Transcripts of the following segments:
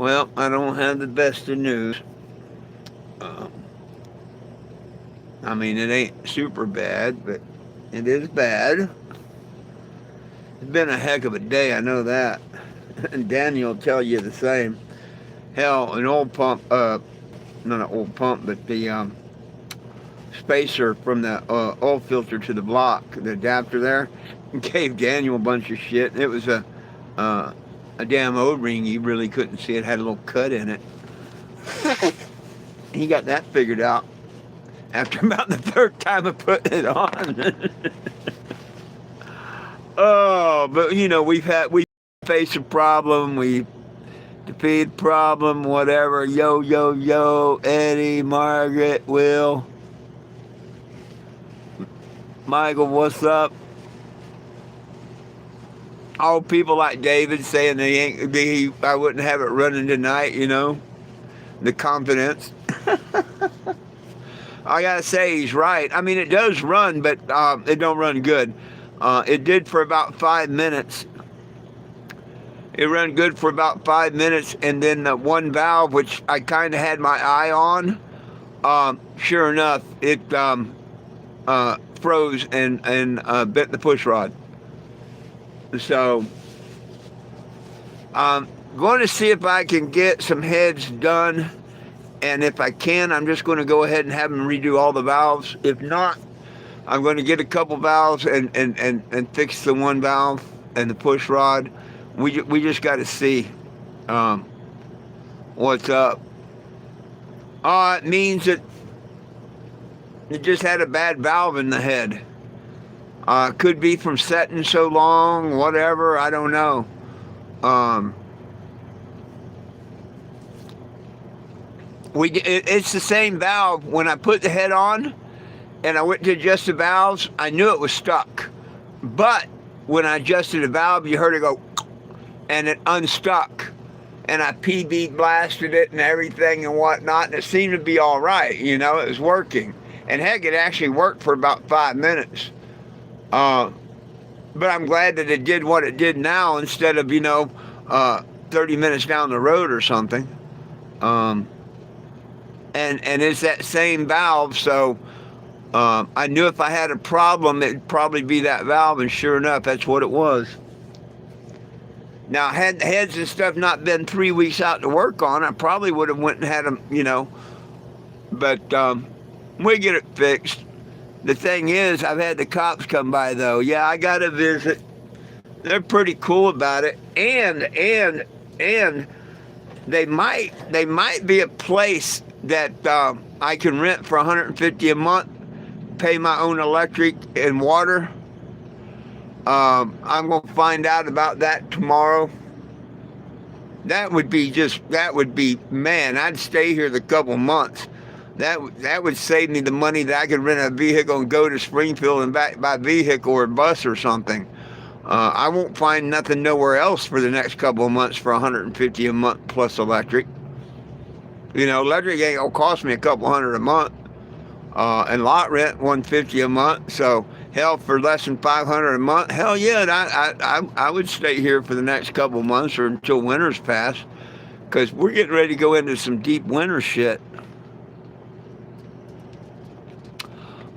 Well, I don't have the best of news. Um, I mean, it ain't super bad, but it is bad. It's been a heck of a day, I know that. And Daniel will tell you the same. Hell, an oil pump, not an oil pump, but the spacer from the oil filter to the block, the adapter there, gave Daniel a bunch of shit. It was uh, a damn O-ring. You really couldn't see it. Had a little cut in it. He got that figured out after about the third time of putting it on. Oh, but you know, we faced a problem. We defeated problem, whatever. Yo, yo, yo, Eddie, Margaret, Will, Michael, what's up? All people like David saying I wouldn't have it running tonight, you know, the confidence. I gotta say he's right. I mean, it does run, but it don't run good. It did for about 5 minutes. It ran good for about 5 minutes, and then the one valve, which I kind of had my eye on, sure enough, it froze and bent the push rod. So I'm going to see if I can get some heads done, and if I can, I'm just going to go ahead and have them redo all the valves. If not, I'm going to get a couple valves and fix the one valve and the push rod. We just got to see what's up. It means that it just had a bad valve in the head. Could be from setting so long, whatever, I don't know. It's the same valve. When I put the head on and I went to adjust the valves, I knew it was stuck. But when I adjusted the valve, you heard it go, and it unstuck. And I PB blasted it and everything and whatnot, and it seemed to be all right, you know, it was working. And heck, it actually worked for about 5 minutes. But I'm glad that it did what it did now instead of, 30 minutes down the road or something. And it's that same valve, so I knew if I had a problem, it'd probably be that valve, and sure enough, that's what it was. Now, had the heads and stuff not been 3 weeks out to work on, I probably would have went and had them, but we get it fixed. The thing is, I've had the cops come by, though. Yeah, I got to visit. They're pretty cool about it, and they might be a place that I can rent for $150 a month, pay my own electric and water. I'm gonna find out about that tomorrow. That would be, man, I'd stay here the couple months. That would save me the money that I could rent a vehicle and go to Springfield and back by vehicle or bus or something. I won't find nothing nowhere else for the next couple of months for $150 a month plus electric. Electric ain't gonna cost me a couple hundred a month, and lot rent $150 a month. So hell, for less than $500 a month, hell yeah, I would stay here for the next couple of months or until winter's passed, because we're getting ready to go into some deep winter shit.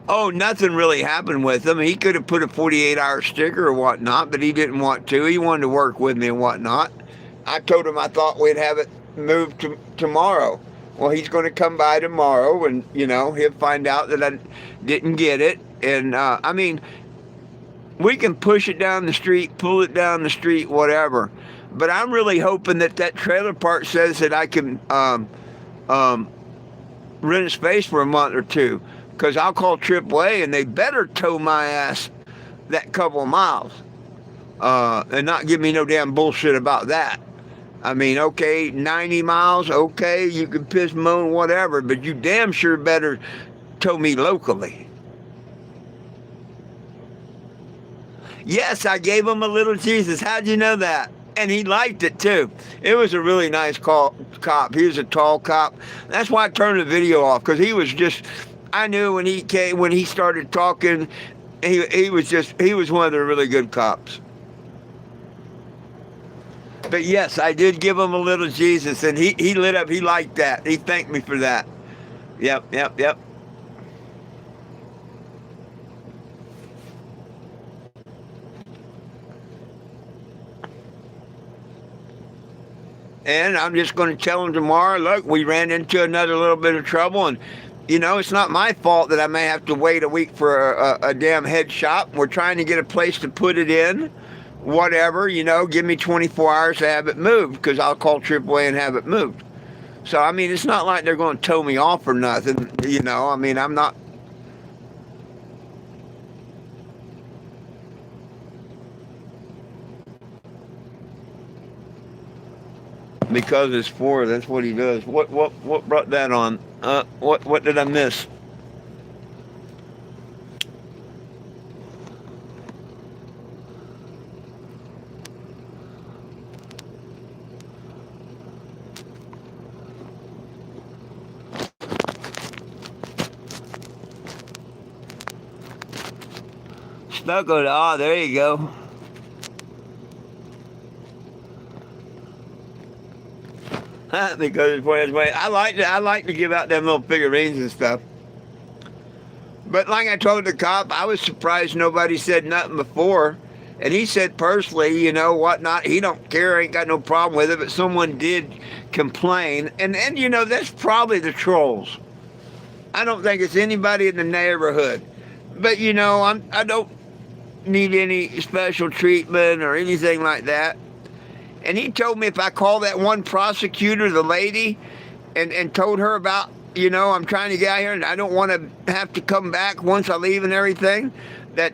Oh, nothing really happened with him. He could have put a 48-hour sticker or whatnot, but he didn't want to. He wanted to work with me and whatnot. I told him I thought we'd have it moved to tomorrow. Well, he's going to come by tomorrow, and, he'll find out that I didn't get it. And, we can push it down the street, pull it down the street, whatever. But I'm really hoping that trailer park says that I can rent a space for a month or two. Because I'll call AAA and they better tow my ass that couple of miles. And not give me no damn bullshit about that. Okay, 90 miles, okay, you can piss, moan, whatever, but you damn sure better tow me locally. Yes, I gave him a little Jesus. How'd you know that? And he liked it too. It was a really nice cop. He was a tall cop. That's why I turned the video off, because he was just... I knew when he started talking, he was one of the really good cops. But yes, I did give him a little Jesus, and he lit up. He liked that. He thanked me for that. Yep, yep, yep. And I'm just going to tell him tomorrow, look, we ran into another little bit of trouble. And, it's not my fault that I may have to wait a week for a damn head shop. We're trying to get a place to put it in. Whatever, give me 24 hours to have it moved, because I'll call AAA and have it moved. So, I mean, it's not like they're going to tow me off or nothing. I mean, I'm not. Because it's four, that's what he does. What brought that on? What did I miss? Stucco. Oh, there you go. Because it's way his way. I like to give out them little figurines and stuff. But like I told the cop, I was surprised nobody said nothing before. And he said personally, whatnot, he don't care, ain't got no problem with it, but someone did complain. And that's probably the trolls. I don't think it's anybody in the neighborhood. But I don't need any special treatment or anything like that. And he told me if I call that one prosecutor, the lady, and told her about, I'm trying to get out here and I don't want to have to come back once I leave and everything, that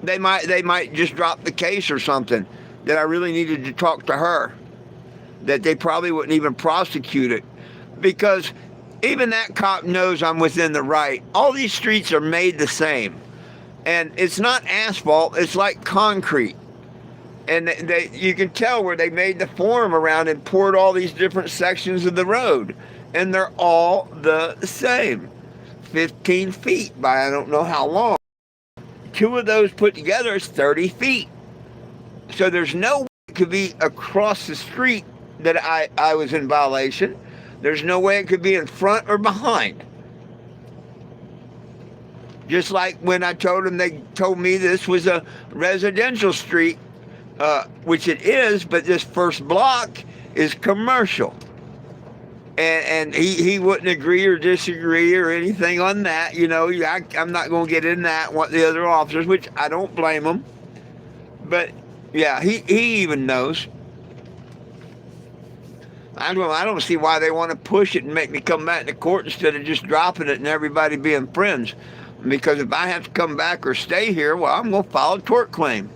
they might just drop the case or something, that I really needed to talk to her, that they probably wouldn't even prosecute it. Because even that cop knows I'm within the right. All these streets are made the same. And it's not asphalt, it's like concrete. And you can tell where they made the form around and poured all these different sections of the road. And they're all the same. 15 feet by I don't know how long. Two of those put together is 30 feet. So there's no way it could be across the street that I was in violation. There's no way it could be in front or behind. Just like when I told them, they told me this was a residential street, which it is, but this first block is commercial. And he wouldn't agree or disagree or anything on that. I'm not going to get in that, what the other officers, which I don't blame them. But, yeah, he even knows. I don't see why they want to push it and make me come back to court instead of just dropping it and everybody being friends. Because if I have to come back or stay here, well, I'm going to file a tort claim.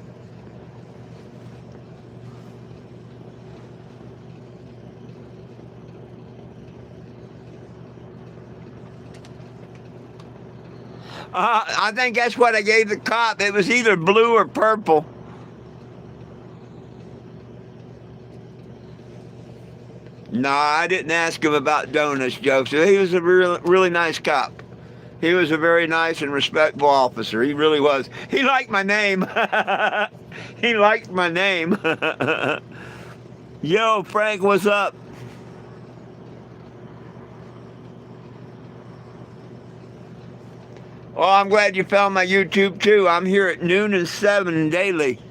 I think that's what I gave the cop. It was either blue or purple. No, I didn't ask him about donuts, jokes. He was a really nice cop. He was a very nice and respectful officer. He really was. He liked my name. He liked my name. Yo, Frank, what's up? Oh, I'm glad you found my YouTube too. I'm here at noon and 7 daily.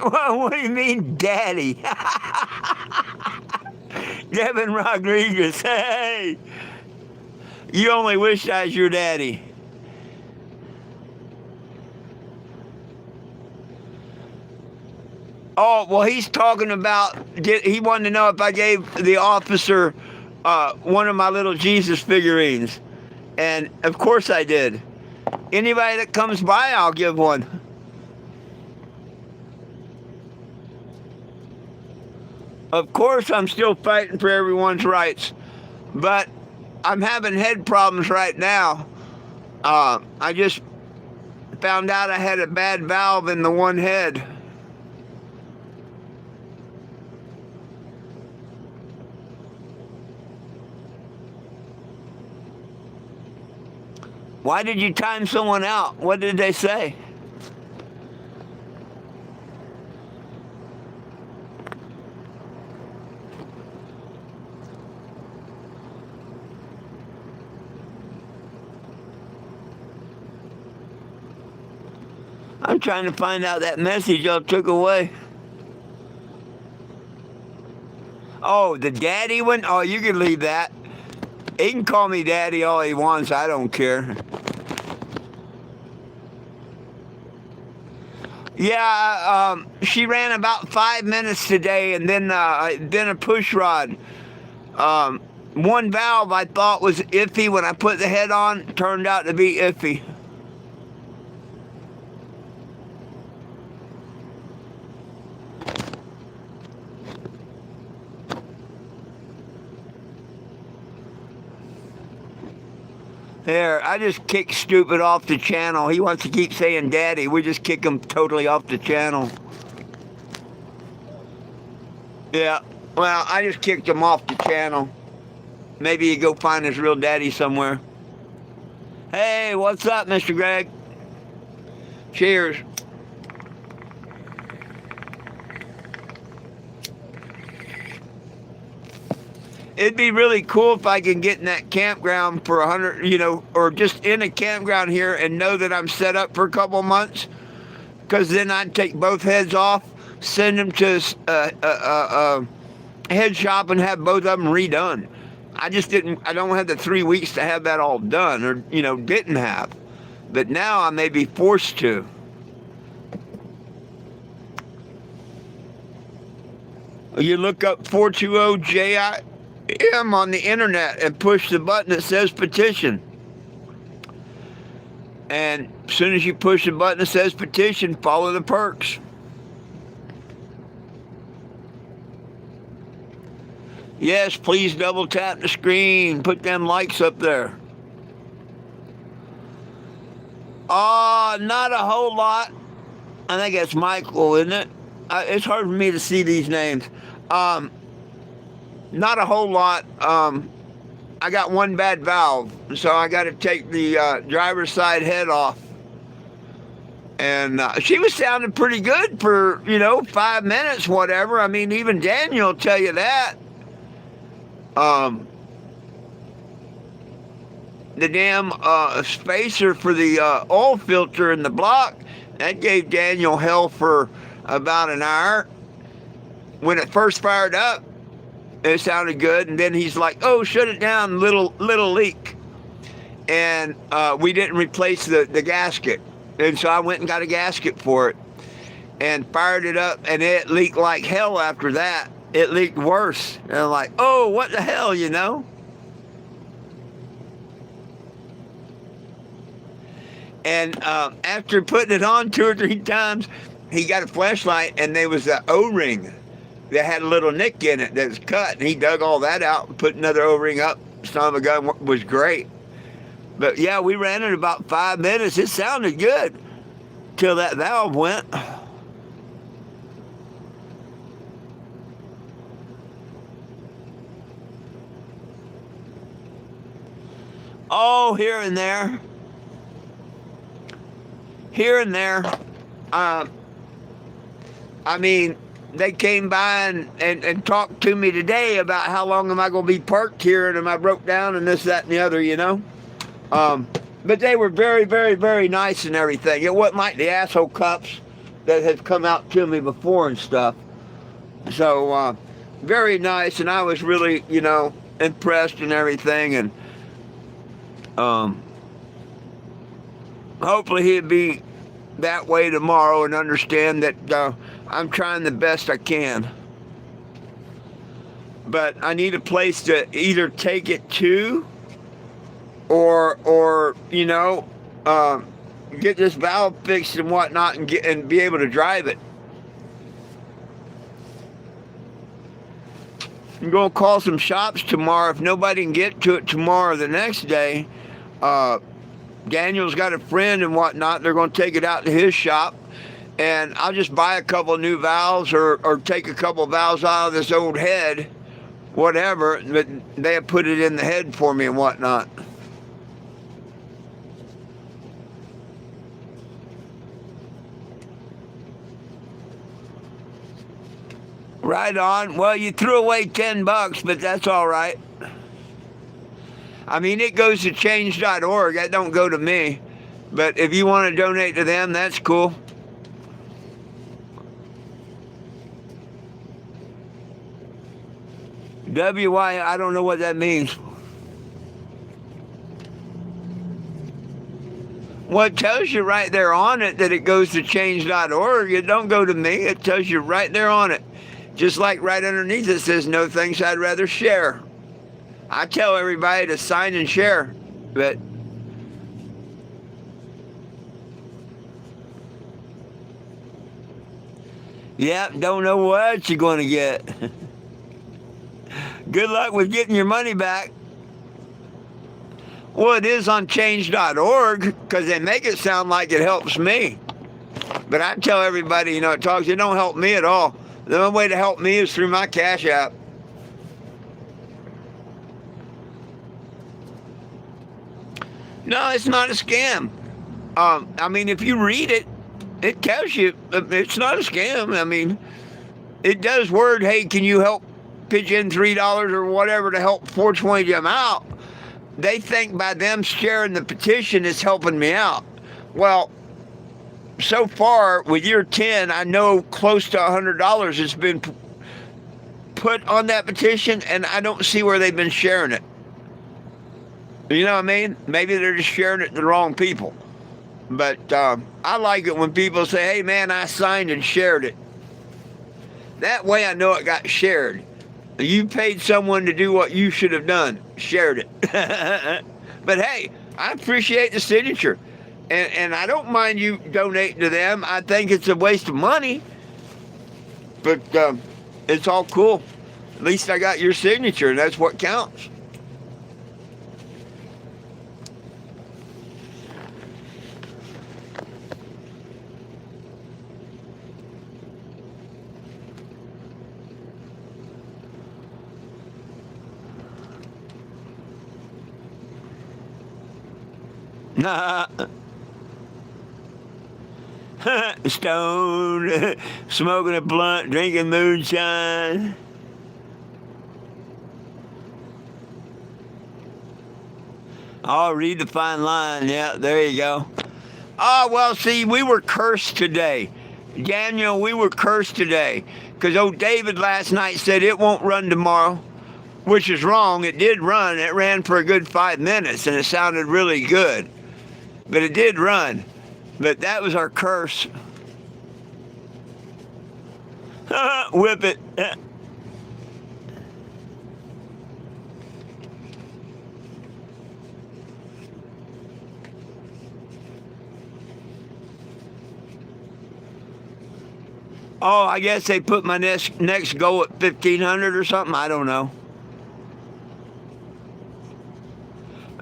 What do you mean, daddy? Devin Rodriguez, hey! You only wish I was your daddy. Oh, well, he's talking about, he wanted to know if I gave the officer one of my little Jesus figurines. And of course I did. Anybody that comes by, I'll give one. Of course, I'm still fighting for everyone's rights. But I'm having head problems right now. I just found out I had a bad valve in the one head. Why did you time someone out? What did they say? I'm trying to find out that message y'all took away. Oh, the daddy one? Oh, you can leave that. He can call me daddy all he wants. I don't care. Yeah, she ran about 5 minutes today, and then a push rod. One valve I thought was iffy when I put the head on, turned out to be iffy. There, I just kicked stupid off the channel. He wants to keep saying daddy. We just kick him totally off the channel. Yeah, well, I just kicked him off the channel. Maybe he go find his real daddy somewhere. Hey, what's up, Mr. Greg? Cheers. It'd be really cool if I can get in that campground for 100, or just in a campground here and know that I'm set up for a couple months. Because then I'd take both heads off, send them to a head shop and have both of them redone. I don't have the 3 weeks to have that all done, or, didn't have. But now I may be forced to. You look up 420JIM on the internet and push the button that says petition. And as soon as you push the button that says petition, follow the perks. Yes, please double tap the screen. Put them likes up there. Not a whole lot. I think that's Michael, isn't it? It's hard for me to see these names. Not a whole lot. I got one bad valve, so I got to take the driver's side head off. And she was sounding pretty good for, 5 minutes, whatever. I mean, even Daniel will tell you that. The damn spacer for the oil filter in the block, that gave Daniel hell for about an hour. When it first fired up, it sounded good, and then he's like, "Oh, shut it down, little leak." And we didn't replace the gasket, and so I went and got a gasket for it and fired it up, and it leaked like hell after that. It leaked worse. And I'm like, "Oh, what the hell," And after putting it on 2 or 3 times, he got a flashlight, and there was an O-ring that had a little nick in it that was cut, and he dug all that out and put another O-ring up. Son of a gun was great. But yeah, we ran it about 5 minutes. It sounded good till that valve went. Oh, here and there. Here and there. I mean, they came by and talked to me today about how long am I going to be parked here, and am I broke down, and this, that, and the other, But they were very, very, very nice and everything. It wasn't like the asshole cops that had come out to me before and stuff. So, very nice, and I was really, impressed and everything, and hopefully he'd be that way tomorrow and understand that I'm trying the best I can. But I need a place to either take it to or get this valve fixed and whatnot and be able to drive it. I'm going to call some shops tomorrow. If nobody can get to it tomorrow or the next day, Daniel's got a friend and whatnot. They're going to take it out to his shop, and I'll just buy a couple of new valves or take a couple of valves out of this old head, whatever. But they have put it in the head for me and whatnot. Right on. Well, you threw away $10, but that's all right. I mean, it goes to change.org. That don't go to me. But if you want to donate to them, that's cool. WY, I don't know what that means. Well, it tells you right there on it that it goes to change.org. It don't go to me. It tells you right there on it. Just like right underneath it says, no thanks, I'd rather share. I tell everybody to sign and share, but yeah, don't know what you're going to get. Good luck with getting your money back. Well, it is on change.org because they make it sound like it helps me. But I tell everybody, it don't help me at all. The only way to help me is through my Cash App. No, it's not a scam. I mean, if you read it, it tells you it's not a scam. I mean, it does word, hey, can you help pitch in $3 or whatever to help 420 them out? They think by them sharing the petition is helping me out. Well, so far with year 10, I know close to $100 has been put on that petition, and I don't see where they've been sharing it. You know what I mean? Maybe they're just sharing it to the wrong people. But I like it when people say, hey, man, I signed and shared it. That way I know it got shared. You paid someone to do what you should have done. Shared it. But, hey, I appreciate the signature. And I don't mind you donating to them. I think it's a waste of money. But it's all cool. At least I got your signature, and that's what counts. Stoned, smoking a blunt, drinking moonshine. Oh, read the fine line. Yeah, there you go. Oh, well, see, we were cursed today. Daniel, we were cursed today. Because old David last night said it won't run tomorrow, which is wrong. It did run. It ran for a good 5 minutes, and it sounded really good. But it did run. But that was our curse. Whip it. Oh, I guess they put my next goal at 1,500 or something. I don't know.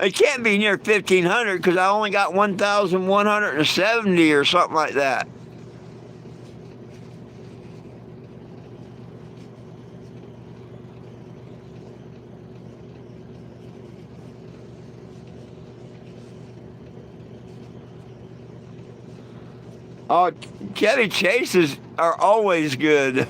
It can't be near 1,500 because I only got 1,170 or something like that. Oh, Chevy Chases are always good.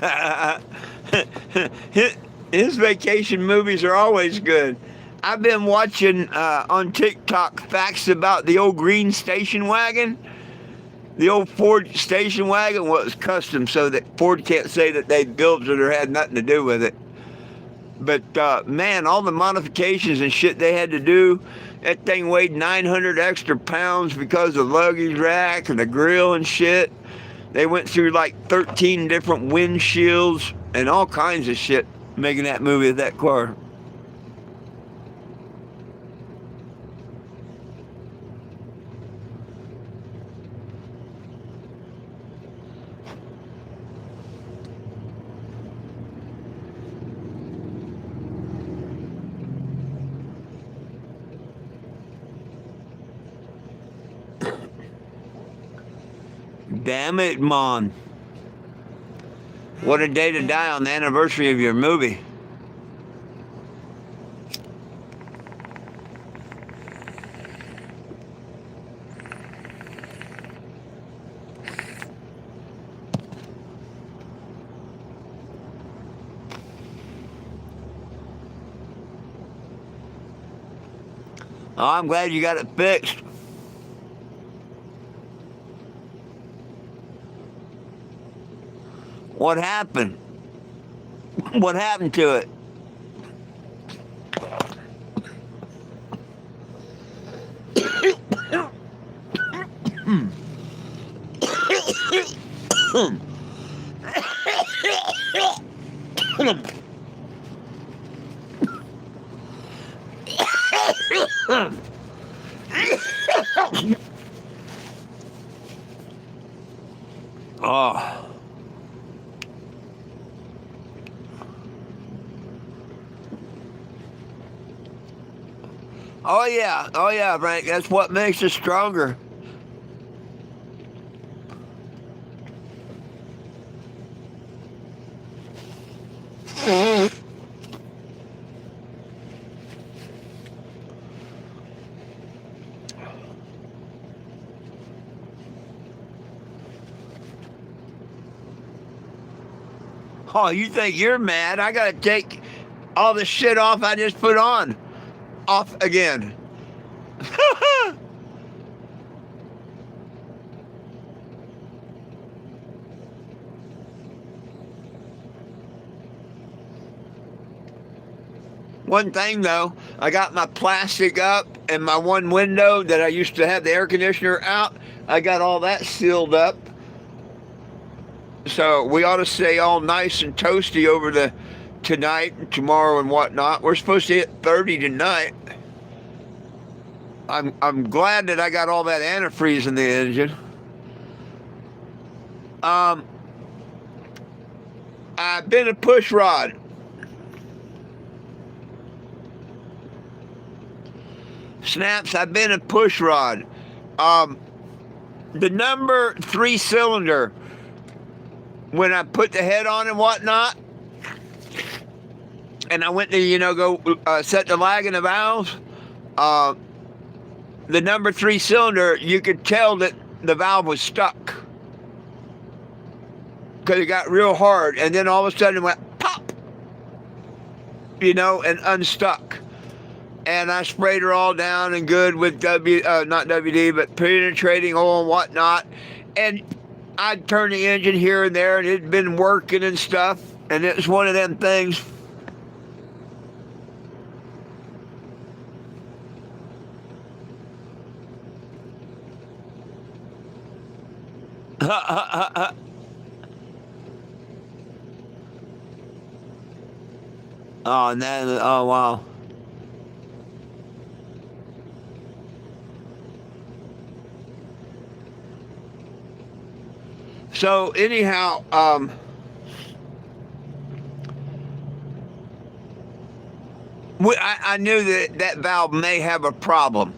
His vacation movies are always good. I've been watching on TikTok facts about the old green station wagon. The old Ford station wagon was custom so that Ford can't say that they built it or had nothing to do with it. But, man, all the modifications and shit they had to do, that thing weighed 900 extra pounds because of the luggage rack and the grill and shit. They went through like 13 different windshields and all kinds of shit making that movie with that car. Damn it, Mon. What a day to die on the anniversary of your movie. Oh, I'm glad you got it fixed. What happened? What happened to it? Oh. Oh yeah, Frank. That's what makes us stronger. Oh, you think you're mad? I gotta take all the shit off I just put on off again. One thing though, I got my plastic up and my one window that I used to have the air conditioner out, I got all that sealed up. So we ought to stay all nice and toasty over the tonight and tomorrow and whatnot. We're supposed to hit 30 tonight. I'm glad that I got all that antifreeze in the engine. I've been a pushrod. Snaps, I've been a pushrod. The number 3 cylinder, when I put the head on and whatnot, and I went to, go set the lag in the valves, the number 3 cylinder, you could tell that the valve was stuck. Because it got real hard, and then all of a sudden it went pop, and unstuck. And I sprayed her all down and good with not WD, but penetrating oil and whatnot. And I'd turn the engine here and there, and it'd been working and stuff. And it was one of them things. Oh, and then, oh, wow. So anyhow, I knew that valve may have a problem.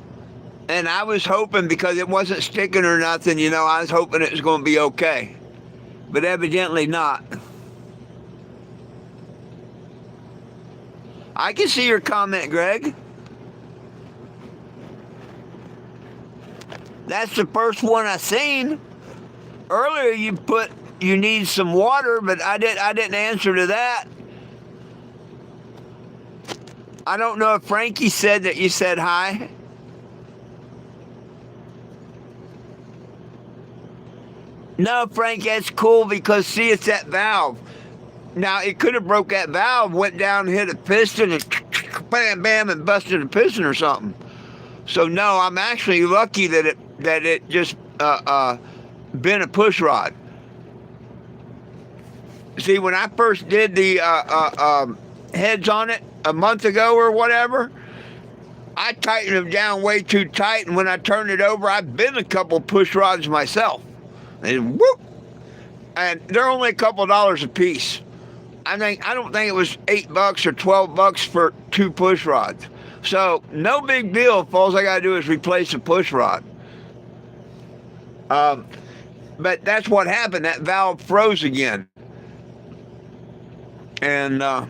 And I was hoping, because it wasn't sticking or nothing, I was hoping it was going to be okay. But evidently not. I can see your comment, Greg. That's the first one I seen. Earlier you put you need some water, but I didn't answer to that. I don't know if Frankie said that you said hi. No, Frank, that's cool, because see, it's that valve. Now, it could have broke that valve, went down, hit a piston, and bam, bam, and busted a piston or something. So no, I'm actually lucky that it just been a push rod. See, when I first did the heads on it a month ago or whatever, I tightened them down way too tight, and when I turned it over, I've been a couple push rods myself. And whoop! And they're only a couple dollars a piece. I don't think it was $8 or $12 for 2 push rods. So no big deal if all I gotta do is replace a push rod. But that's what happened. That valve froze again. And no,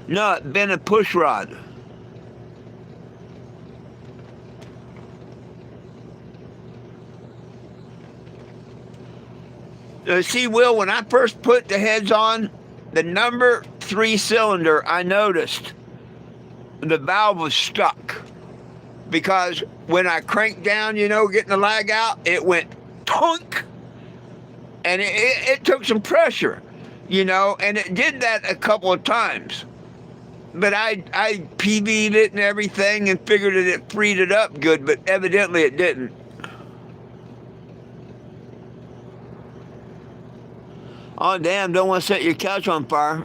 it's been a push rod. See, Will, when I first put the heads on, the number 3-cylinder, I noticed the valve was stuck. Because when I cranked down, getting the lag out, it went tunk. And it took some pressure, and it did that a couple of times. But I PV'd it and everything and figured that it freed it up good, but evidently it didn't. Oh, damn, don't want to set your couch on fire.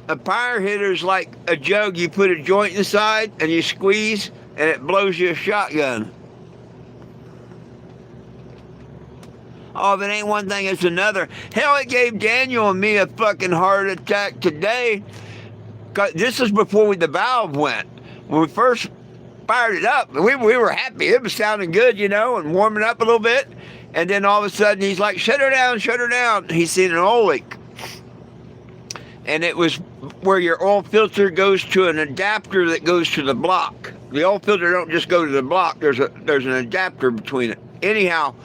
A fire hitter's like a jug. You put a joint inside and you squeeze and it blows you a shotgun. Oh, if it ain't one thing, it's another. Hell, it gave Daniel and me a fucking heart attack today. 'Cause this is before the valve went. When we first fired it up, we were happy. It was sounding good, and warming up a little bit. And then all of a sudden, he's like, shut her down, shut her down. He's seen an oil leak. And it was where your oil filter goes to an adapter that goes to the block. The oil filter don't just go to the block. There's an adapter between it. Anyhow,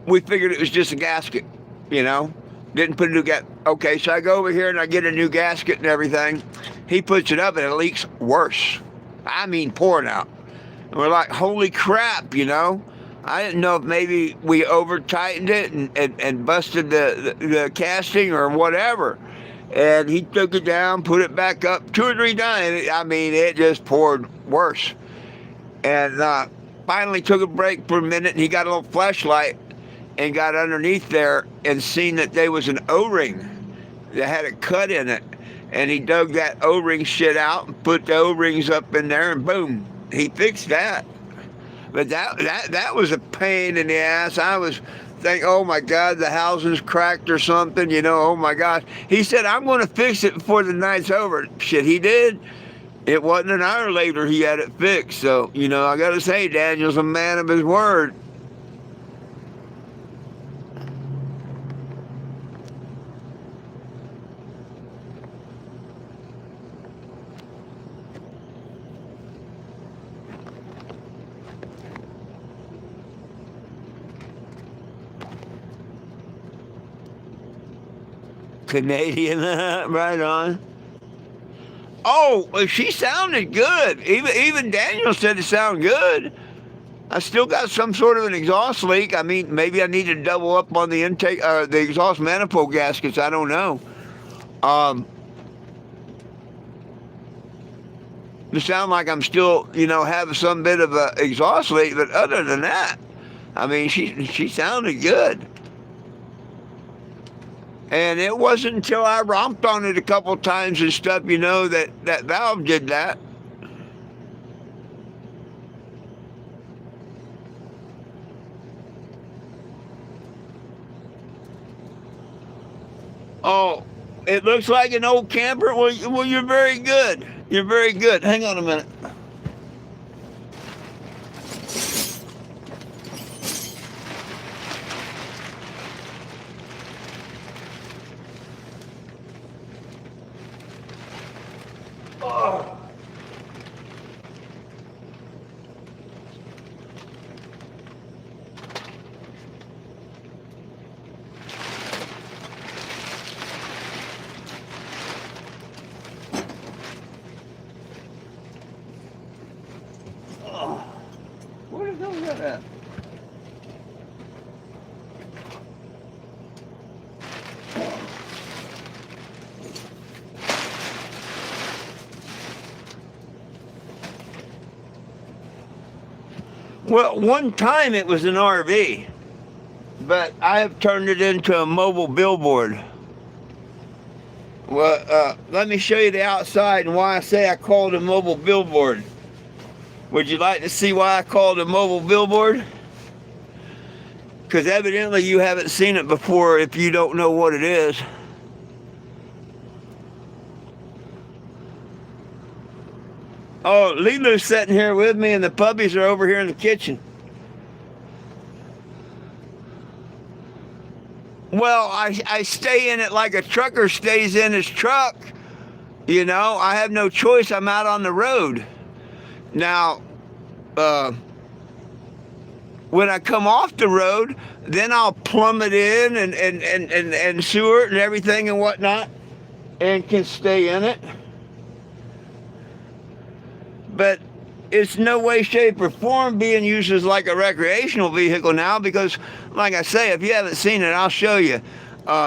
we figured it was just a gasket, Didn't put a new gasket. Okay, so I go over here and I get a new gasket and everything. He puts it up and it leaks worse. I mean, pouring out. And we're like, holy crap, I didn't know if maybe we over-tightened it and busted the casting or whatever. And he took it down, put it back up 2 or 3 times. I mean, it just poured worse. And finally took a break for a minute, and he got a little flashlight and got underneath there and seen that there was an O-ring that had a cut in it. And he dug that O-ring shit out and put the O-rings up in there, and boom, he fixed that. But that was a pain in the ass. I was thinking, oh my God, the housing's cracked or something, oh my God. He said, I'm going to fix it before the night's over. Shit, he did. It wasn't an hour later he had it fixed. So, I got to say, Daniel's a man of his word. Canadian, right on. Oh, she sounded good. Even Daniel said it sounded good. I still got some sort of an exhaust leak. I mean, maybe I need to double up on the intake, the exhaust manifold gaskets. I don't know. It sounds like I'm still, having some bit of a exhaust leak, but other than that, I mean, she sounded good. And it wasn't until I romped on it a couple times and stuff, that valve did that. Oh, it looks like an old camper? Well, you're very good. You're very good. Hang on a minute. Oh. Where the hell is that at? Well, one time it was an RV, but I have turned it into a mobile billboard. Well, let me show you the outside and why I say I called it a mobile billboard. Would you like to see why I called it a mobile billboard? Because evidently you haven't seen it before if you don't know what it is. Oh, Lilu's sitting here with me and the puppies are over here in the kitchen. Well, I stay in it like a trucker stays in his truck. I have no choice. I'm out on the road. Now, when I come off the road, then I'll plumb it in and sewer it and everything and whatnot, and can stay in it. But it's no way, shape, or form being used as like a recreational vehicle now, because, like I say, if you haven't seen it, I'll show you.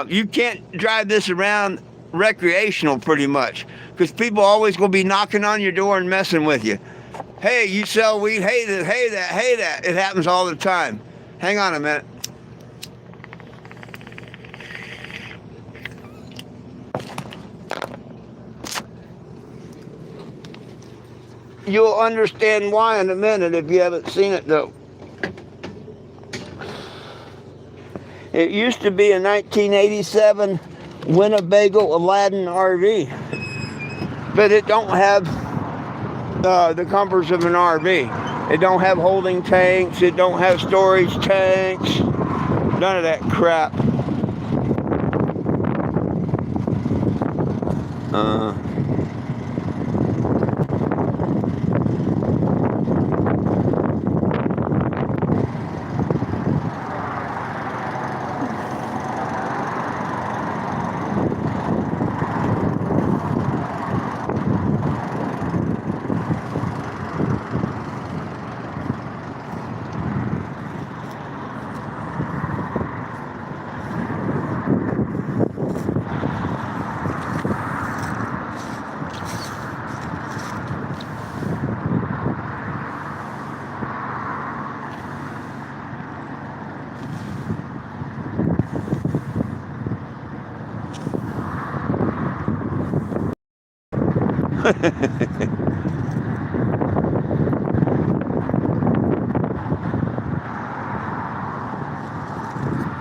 You can't drive this around recreational pretty much, because people always going to be knocking on your door and messing with you. Hey, you sell weed? Hey, this, hey, that, hey, that. It happens all the time. Hang on a minute. You'll understand why in a minute if you haven't seen it, though. It used to be a 1987 Winnebago Aladdin RV, but it don't have the comforts of an RV. It don't have holding tanks. It don't have storage tanks. None of that crap.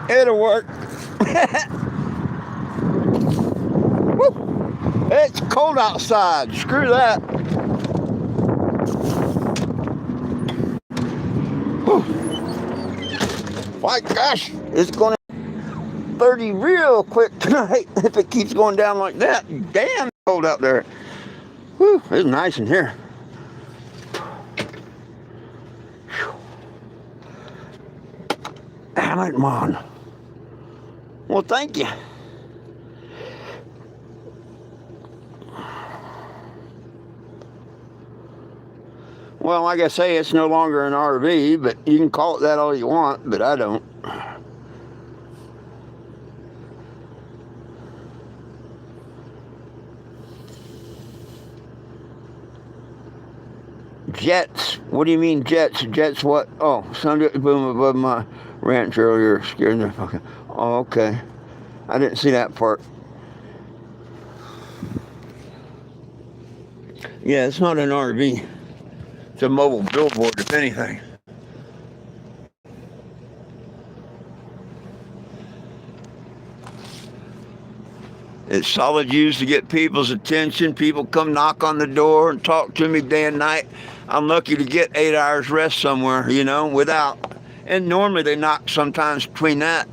It'll work. Woo. It's cold outside. Screw that. Woo. My gosh, it's going to 30 real quick tonight if it keeps going down like that. Damn cold out there. Whew, it's nice in here. Damn it, man. Well, thank you. Well, like I say, it's no longer an RV, but you can call it that all you want, but I don't. Jets. What do you mean jets? Jets what? Oh, thunder boom above my ranch earlier. Scared the fucking... Oh, okay. I didn't see that part. Yeah, it's not an RV. It's a mobile billboard, if anything. It's solid used to get people's attention. People come knock on the door and talk to me day and night. I'm lucky to get 8 hours rest somewhere, you know, without. And normally they knock sometimes between that,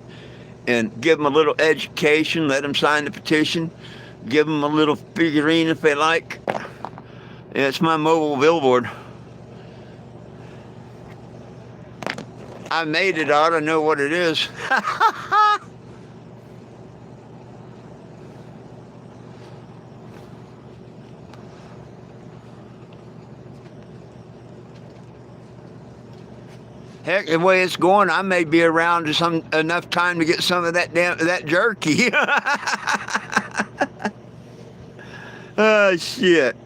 and give them a little education, let them sign the petition, give them a little figurine if they like. Yeah, it's my mobile billboard. I made it, I ought to know what it is. Heck, the way it's going, I may be around just enough time to get some of that jerky. Oh, shit.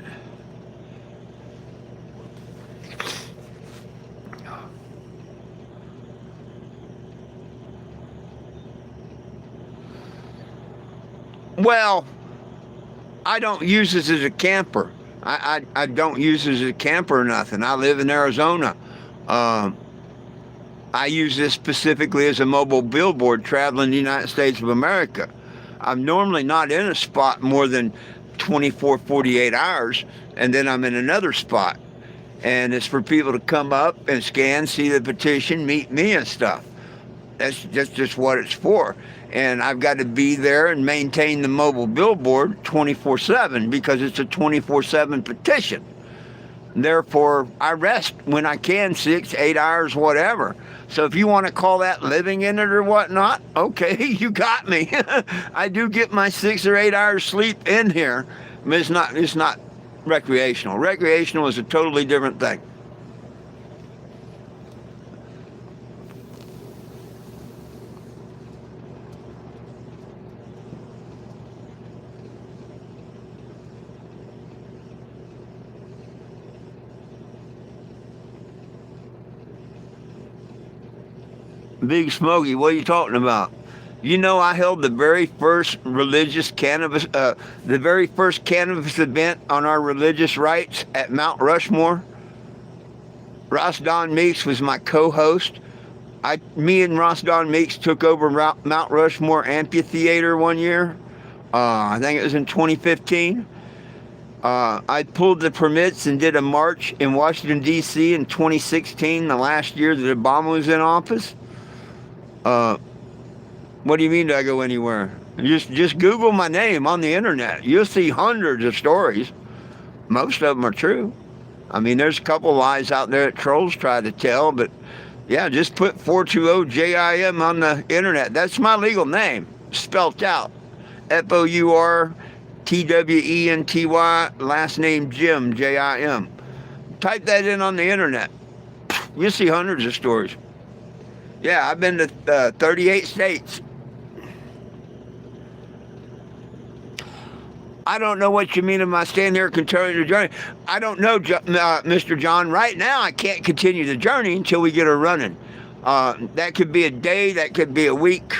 Well, I don't use this as a camper. I don't use this as a camper or nothing. I live in Arizona. I use this specifically as a mobile billboard traveling the United States of America. I'm normally not in a spot more than 24, 48 hours, and then I'm in another spot. And it's for people to come up and scan, see the petition, meet me and stuff. That's just what it's for. And I've got to be there and maintain the mobile billboard 24/7 because it's a 24/7 petition. Therefore, I rest when I can, 6, 8 hours, whatever. So if you want to call that living in it or whatnot, okay, you got me. I do get my 6 or 8 hours sleep in here, but it's not recreational. Recreational is a totally different thing. Big Smoky, what are you talking about? You know, I held the very first religious cannabis, the very first cannabis event on our religious rights at Mount Rushmore. Ross Don Meeks was my co-host. Me and Ross Don Meeks took over Mount Rushmore Amphitheater one year. I think it was in 2015. I pulled the permits and did a march in Washington, D.C. in 2016, the last year that Obama was in office. What do you mean, do I go anywhere? Just Google my name on the internet. You'll see hundreds of stories. Most of them are true. I mean, there's a couple lies out there that trolls try to tell, but yeah, just put 420JIM on the internet. That's my legal name, spelt out. FOURTWENTY, last name Jim, JIM. Type that in on the internet. You'll see hundreds of stories. Yeah, I've been to 38 states. I don't know what you mean if I stand here continuing the journey. I don't know, Mr. John. Right now, I can't continue the journey until we get her running. That could be a day. That could be a week.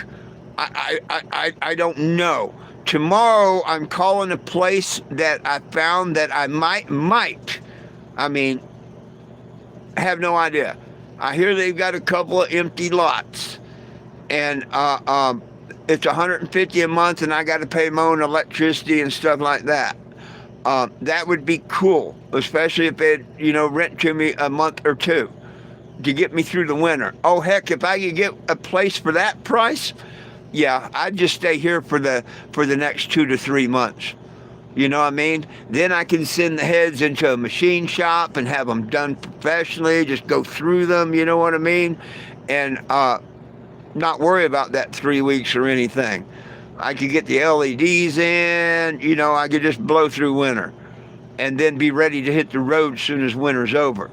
I don't know. Tomorrow, I'm calling a place that I found that I might. I mean, I have no idea. I hear they've got a couple of empty lots, and it's $150 a month, and I got to pay my own electricity and stuff like that. That would be cool, especially if they'd, rent to me a month or two to get me through the winter. Oh, heck, if I could get a place for that price, yeah, I'd just stay here for the next 2 to 3 months. You know what I mean? Then I can send the heads into a machine shop and have them done professionally, just go through them, you know what I mean? And not worry about that 3 weeks or anything. I could get the LEDs in, I could just blow through winter and then be ready to hit the road as soon as winter's over.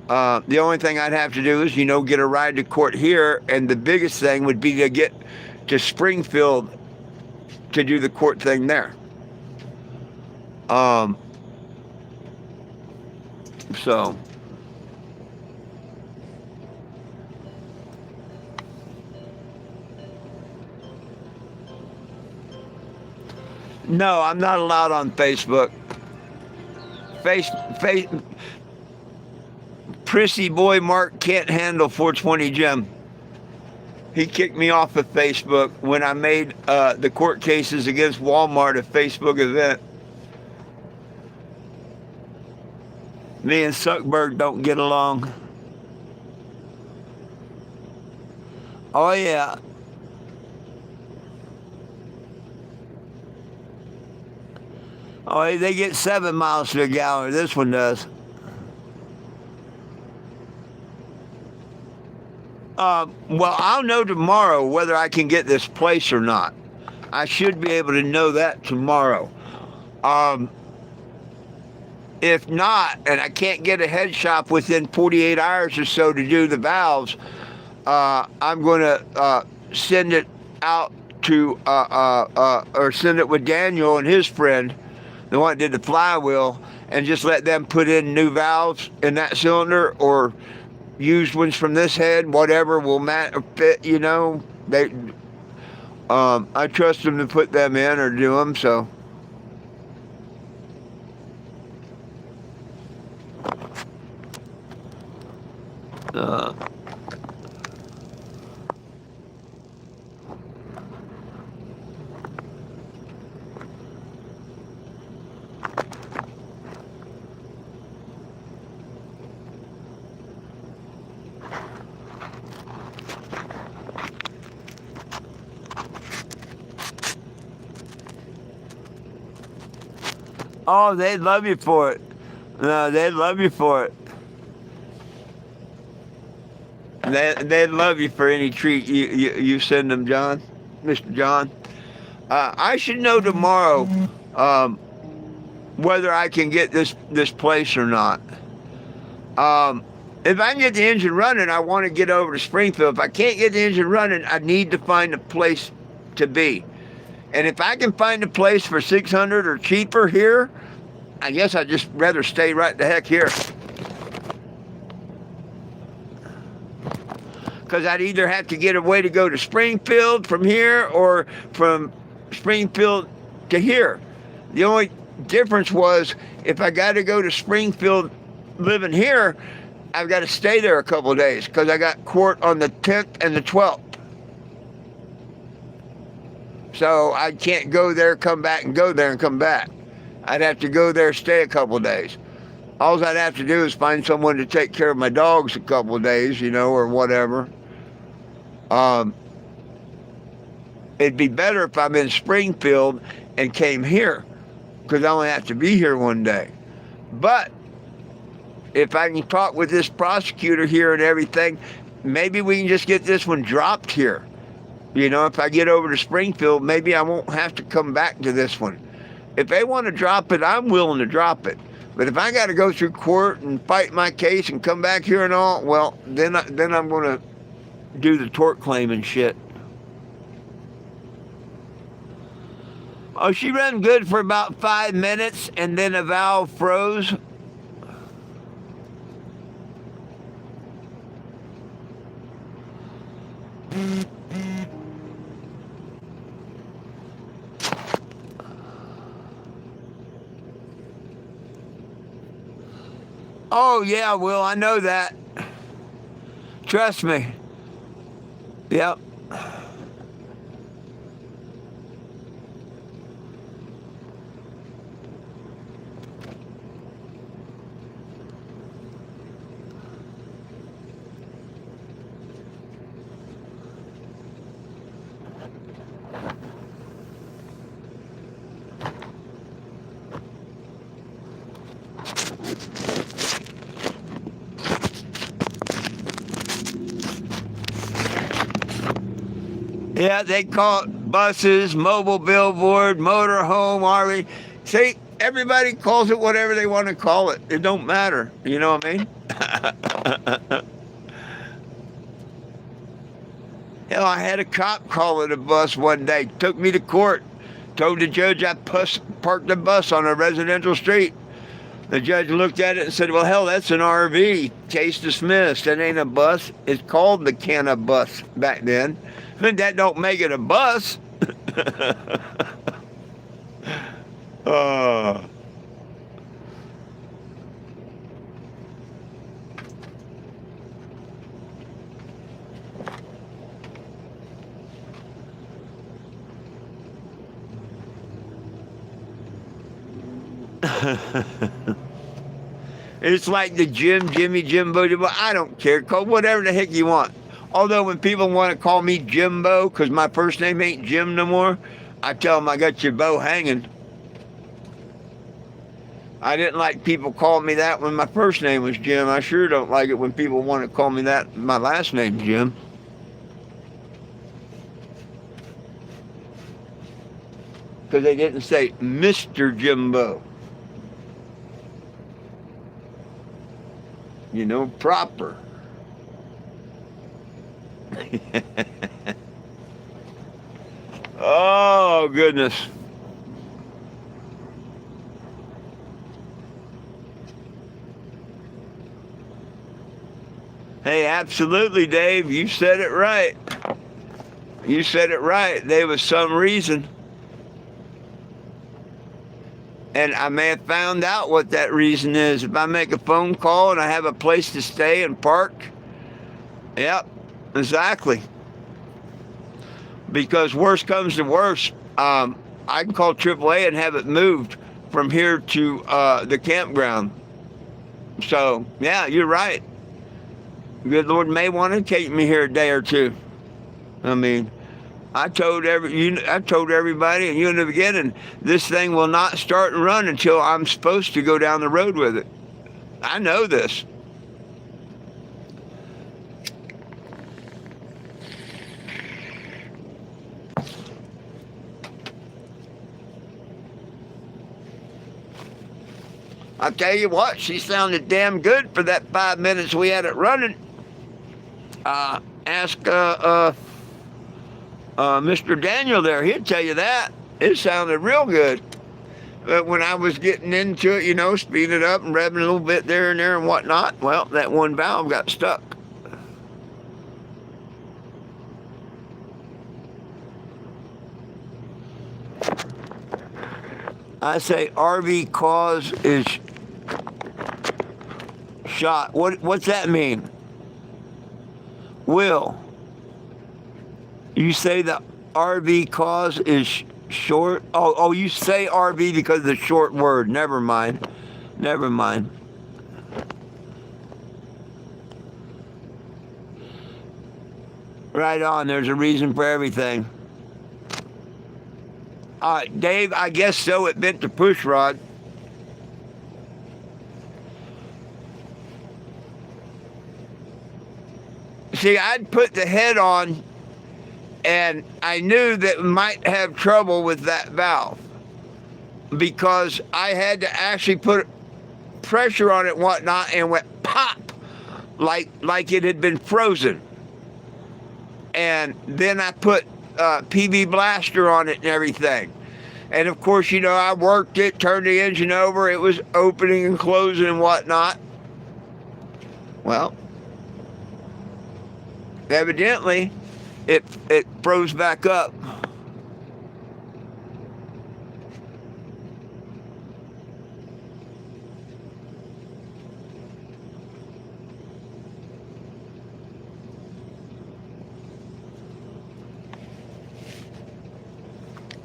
The only thing I'd have to do is, get a ride to court here, and the biggest thing would be to get to Springfield to do the court thing there. So no, I'm not allowed on Facebook. Prissy boy Mark can't handle 420 Jim. He kicked me off of Facebook when I made the court cases against Walmart a Facebook event. Me and Zuckerberg don't get along. Oh, yeah. Oh, they get 7 miles to the gallon. This one does. Well, I'll know tomorrow whether I can get this place or not. I should be able to know that tomorrow. If not, and I can't get a head shop within 48 hours or so to do the valves, I'm going to send it out to, or send it with Daniel and his friend, the one that did the flywheel, and just let them put in new valves in that cylinder, or used ones from this head, whatever will fit, They, I trust them to put them in or do them, so. Oh, they'd love you for it. No, they'd love you for it. They'd love you for any treat you send them, John, Mr. John. I should know tomorrow um, whether I can get this place or not. Um, if I can get the engine running, I want to get over to Springfield. If I can't get the engine running, I need to find a place to be. And if I can find a place for $600 or cheaper here, I guess I'd just rather stay right the heck here. Because I'd either have to get a way to go to Springfield from here or from Springfield to here. The only difference was if I got to go to Springfield living here, I've got to stay there a couple of days because I got court on the 10th and the 12th. So I can't go there, come back, and go there and come back. I'd have to go there, stay a couple of days. All I'd have to do is find someone to take care of my dogs a couple of days, or whatever. It'd be better if I'm in Springfield and came here because I only have to be here one day. But if I can talk with this prosecutor here and everything, maybe we can just get this one dropped here. If I get over to Springfield, maybe I won't have to come back to this one. If they want to drop it, I'm willing to drop it. But if I got to go through court and fight my case and come back here and all, well, then I'm going to do the tort claim and shit. Oh, she ran good for about 5 minutes, and then a valve froze. Oh, yeah, Will, I know that. Trust me. Yep. Yeah, they call it buses, mobile billboard, motorhome, RV. See, everybody calls it whatever they want to call it. It don't matter. You know what I mean? Hell, I had a cop call it a bus one day. Took me to court. Told the judge I parked the bus on a residential street. The judge looked at it and said, well, hell, that's an RV. Case dismissed. That ain't a bus. It's called the Canna bus back then. That don't make it a bus. It's like the Jimmy, Jimbo. I don't care. Call whatever the heck you want. Although when people want to call me Jimbo because my first name ain't Jim no more, I tell them I got your bow hanging. I didn't like people calling me that when my first name was Jim. I sure don't like it when people want to call me that my last name Jim. Because they didn't say Mr. Jimbo. Proper. Oh, goodness. Hey, absolutely, Dave. You said it right. You said it right. There was some reason. And I may have found out what that reason is. If I make a phone call and I have a place to stay and park, yep, exactly. Because worst comes to worst, I can call AAA and have it moved from here to the campground. So, yeah, you're right. Good Lord may want to take me here a day or two. I mean, I told everybody and you in the beginning, this thing will not start and run until I'm supposed to go down the road with it. I know this. I tell you what, she sounded damn good for that 5 minutes we had it running. Ask Mr. Daniel there. He'll tell you that. It sounded real good. But when I was getting into it, speeding it up and revving a little bit there and there and whatnot, well, that one valve got stuck. I say RV cause is shot. What's that mean? Will, you say the RV cause is short? Oh, you say RV because of the short word. Never mind. Right on. There's a reason for everything. Dave, I guess so. It bent the push rod. See, I'd put the head on, and I knew that we might have trouble with that valve because I had to actually put pressure on it and whatnot, and went pop like it had been frozen. And then I put PV blaster on it and everything. And of course, I worked it, turned the engine over, it was opening and closing and whatnot. Well, evidently, it froze back up.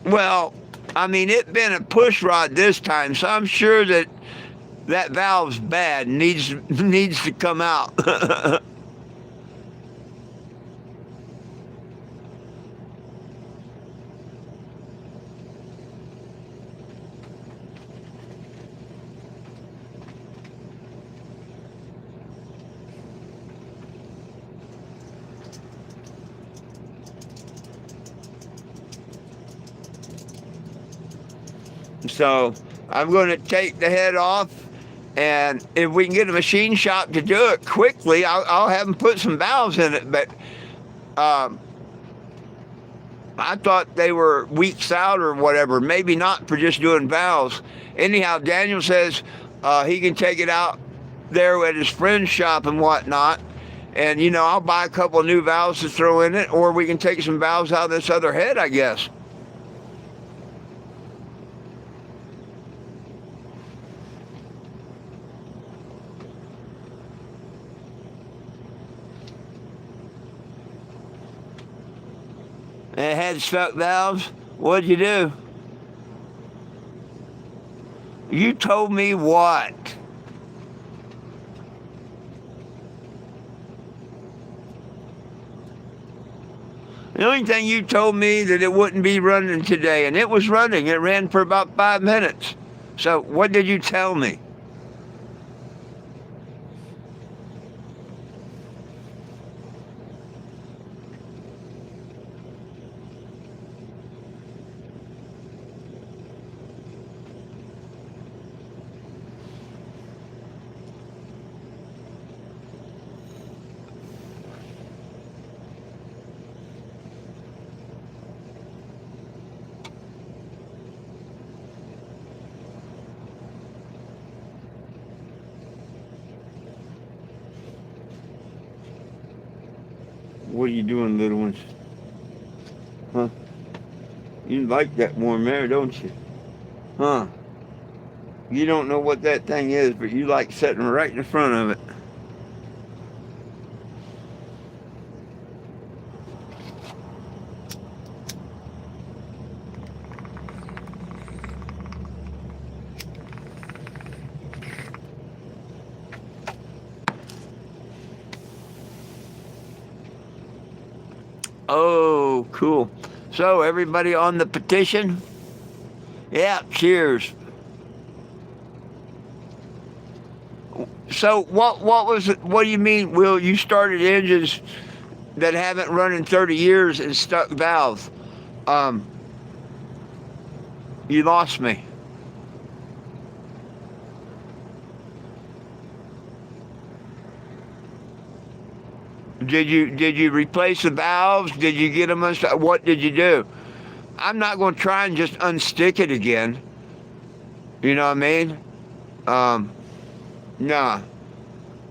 Well, it been a push rod this time, so I'm sure that valve's bad, needs to come out. So I'm going to take the head off, and if we can get a machine shop to do it quickly, I'll have them put some valves in it. But I thought they were weeks out or whatever. Maybe not for just doing valves. Anyhow, Daniel says he can take it out there at his friend's shop and whatnot. And, I'll buy a couple of new valves to throw in it, or we can take some valves out of this other head, I guess. And it had stuck valves. What'd you do? You told me what? The only thing you told me that it wouldn't be running today, and it was running. It ran for about 5 minutes. So what did you tell me? What are you doing, little ones? Huh? You like that warm air, don't you? Huh? You don't know what that thing is, but you like sitting right in front of it. Oh, cool. So everybody on the petition? Yeah, cheers. So what do you mean, Will, you started engines that haven't run in 30 years and stuck valves? You lost me. Did you replace the valves? Did you get them unstuck? What did you do? I'm not going to try and just unstick it again. You know what I mean? Nah,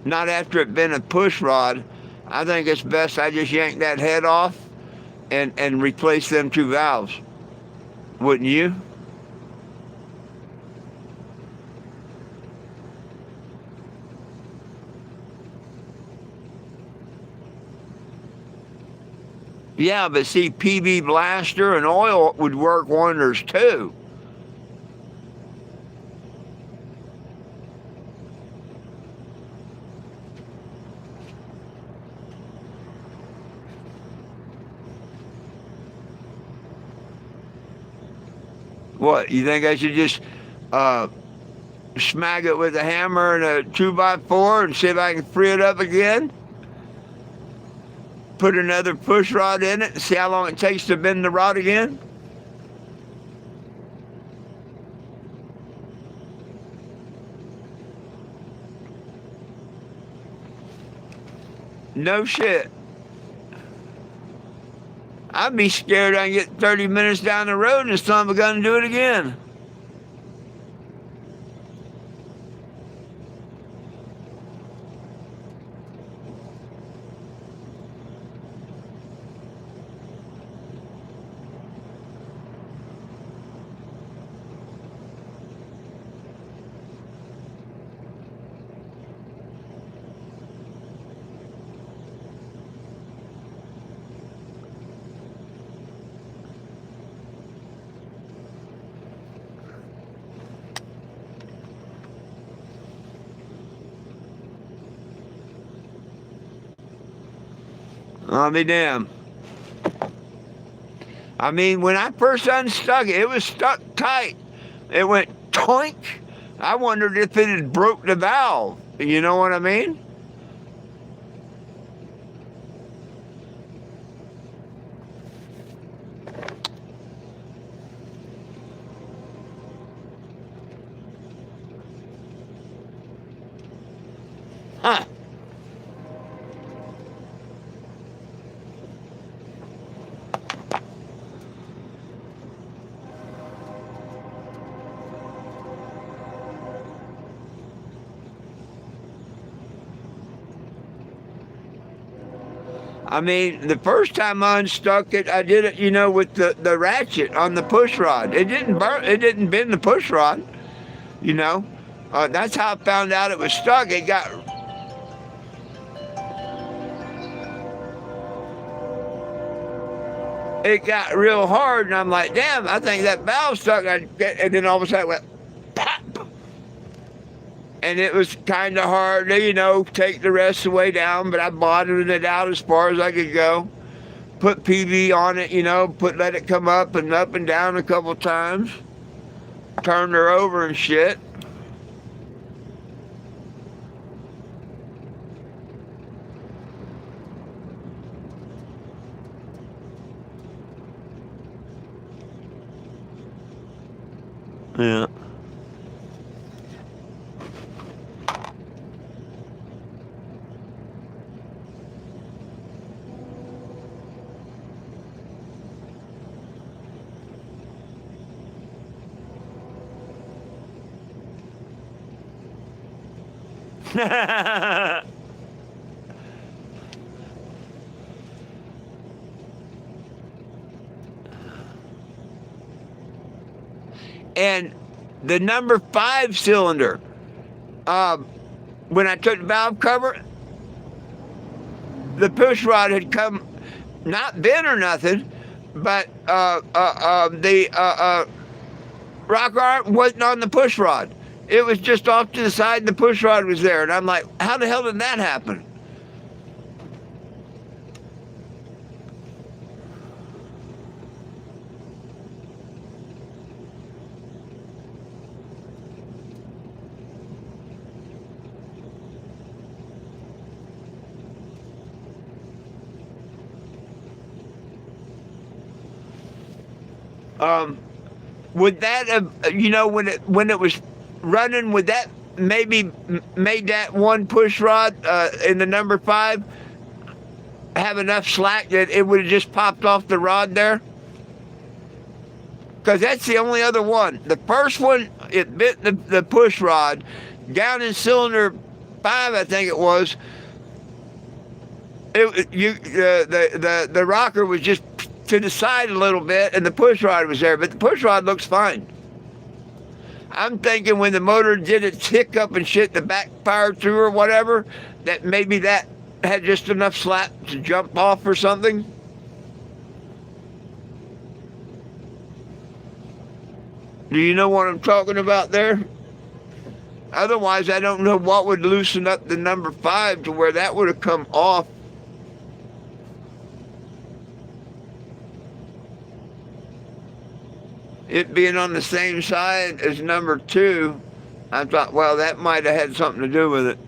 not after it been a push rod. I think it's best I just yank that head off and replace them two valves. Wouldn't you? Yeah, but see, PV blaster and oil would work wonders too. What, you think I should just smack it with a hammer and a 2x4 and see if I can free it up again? Put another push rod in it and see how long it takes to bend the rod again? No shit. I'd be scared I can get 30 minutes down the road and the son of a gun do it again. I'll be damned. I mean, when I first unstuck it, it was stuck tight. It went toink. I wondered if it had broke the valve. You know what I mean? Huh. I mean, the first time I unstuck it, I did it, with the ratchet on the push rod. It didn't burn. It didn't bend the push rod. You know, that's how I found out it was stuck. It got real hard, and I'm like, damn, I think that valve's stuck. And then all of a sudden it went pop. And it was kind of hard to, take the rest of the way down, but I bottomed it out as far as I could go. Put PV on it, let it come up and down a couple times. Turned her over and shit. Yeah. And the number 5 cylinder, when I took the valve cover, the push rod had come, not bent or nothing, but the rock arm wasn't on the push rod. It was just off to the side and the push rod was there. And I'm like, how the hell did that happen? Would that have, when it was running, would that maybe made that one push rod in the number 5 have enough slack that it would have just popped off the rod there? Because that's the only other one. The first one, it bit the push rod down in cylinder 5, I think it was. The rocker was just to the side a little bit, and the push rod was there, but the push rod looks fine. I'm thinking when the motor did its hiccup and shit, the backfired through or whatever, that maybe that had just enough slack to jump off or something. Do you know what I'm talking about there? Otherwise, I don't know what would loosen up the number 5 to where that would have come off. It being on the same side as number 2, I thought, well, that might have had something to do with it.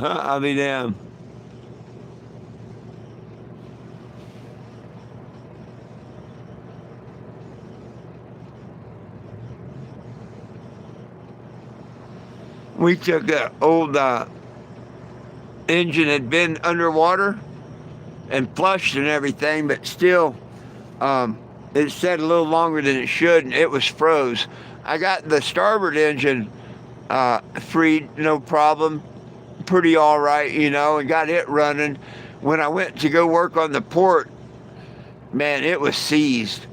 I'll be damned. We took an old engine had been underwater and flushed and everything, but still it set a little longer than it should, and it was froze. I got the starboard engine freed, no problem, pretty all right, and got it running. When I went to go work on the port, man, it was seized.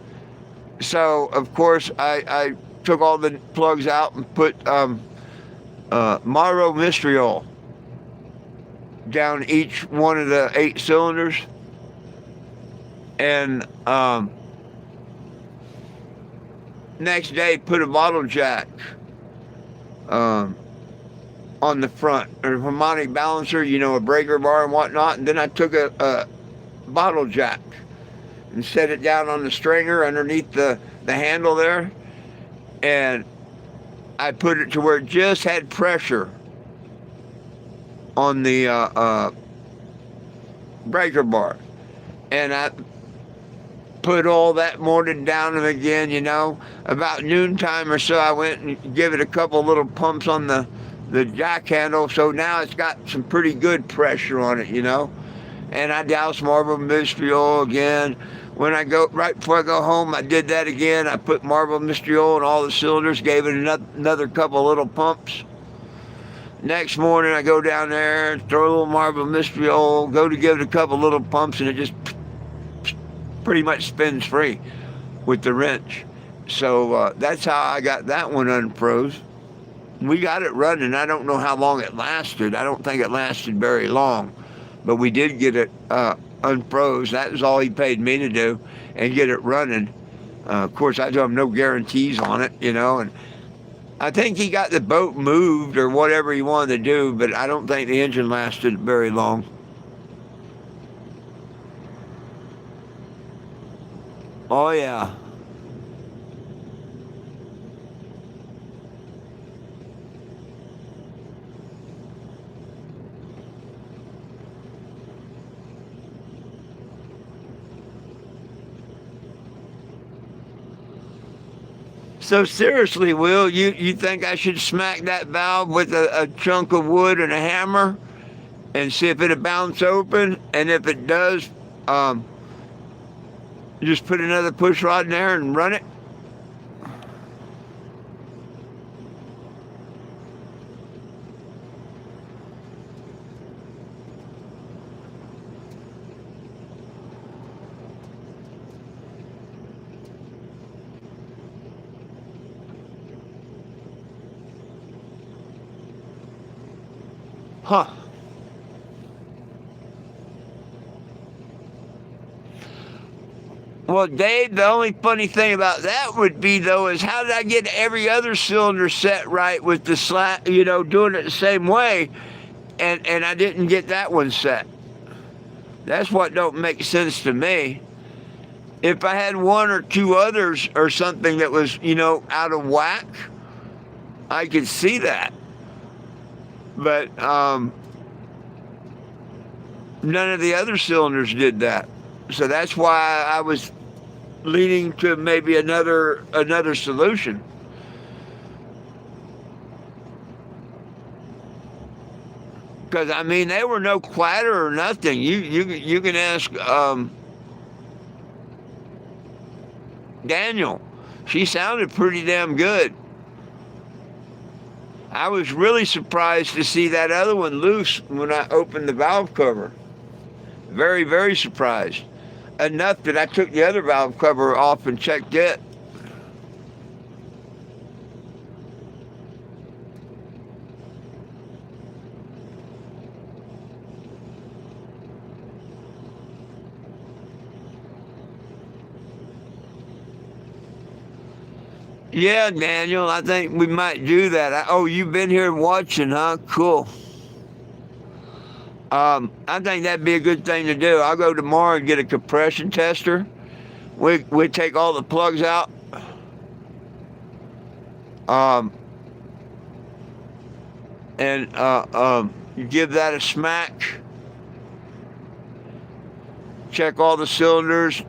So, of course, I took all the plugs out and put Marvo mystery oil down each one of the 8 cylinders. And next day, put a bottle jack on the front, or a harmonic balancer, a breaker bar and whatnot. And then I took a bottle jack and set it down on the stringer underneath the handle there. And I put it to where it just had pressure on the breaker bar. And I put all that mortar down and again, about noontime or so, I went and gave it a couple little pumps on the jack handle, so now it's got some pretty good pressure on it, And I doused Marvo mystery oil again. Right before I go home, I did that again. I put Marvo mystery oil in all the cylinders, gave it another couple little pumps. Next morning, I go down there, throw a little Marvo mystery oil, go to give it a couple little pumps, and it just pretty much spins free with the wrench. So that's how I got that one unfroze. We got it running. I don't know how long it lasted. I don't think it lasted very long. But we did get it unfroze. That was all he paid me to do, and get it running. Of course, I told him no guarantees on it, and I think he got the boat moved or whatever he wanted to do, but I don't think the engine lasted very long. Oh, yeah. So seriously, Will, you think I should smack that valve with a chunk of wood and a hammer and see if it'll bounce open? And if it does, just put another push rod in there and run it? Huh. Well, Dave, the only funny thing about that would be, though, is how did I get every other cylinder set right with the slap, doing it the same way, and I didn't get that one set? That's what don't make sense to me. If I had one or two others or something that was, out of whack, I could see that. But none of the other cylinders did that. So that's why I was leaning to maybe another solution. Because I mean, they were no clatter or nothing. You can ask Daniel. She sounded pretty damn good. I was really surprised to see that other one loose when I opened the valve cover. Very, very surprised. Enough that I took the other valve cover off and checked it. Yeah, Daniel, I think we might do that. Oh, you've been here watching, huh? Cool. I think that'd be a good thing to do. I'll go tomorrow and get a compression tester. We take all the plugs out. And you give that a smack. Check all the cylinders.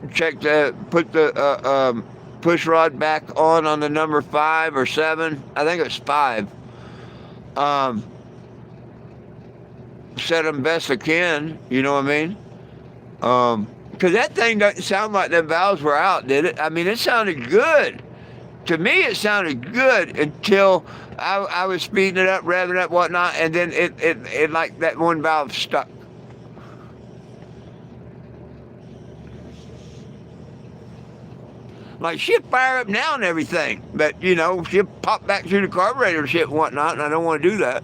Put the push rod back on the number 5 or 7. I think it's 5. Set them best I can, you know what I mean? Because that thing doesn't sound like them valves were out, did it? I mean, it sounded good. To me, it sounded good until I was speeding it up, revving it up, whatnot, and then it like that one valve stuck. Like, she'll fire up now and everything, but, she'll pop back through the carburetor and shit and whatnot, and I don't want to do that.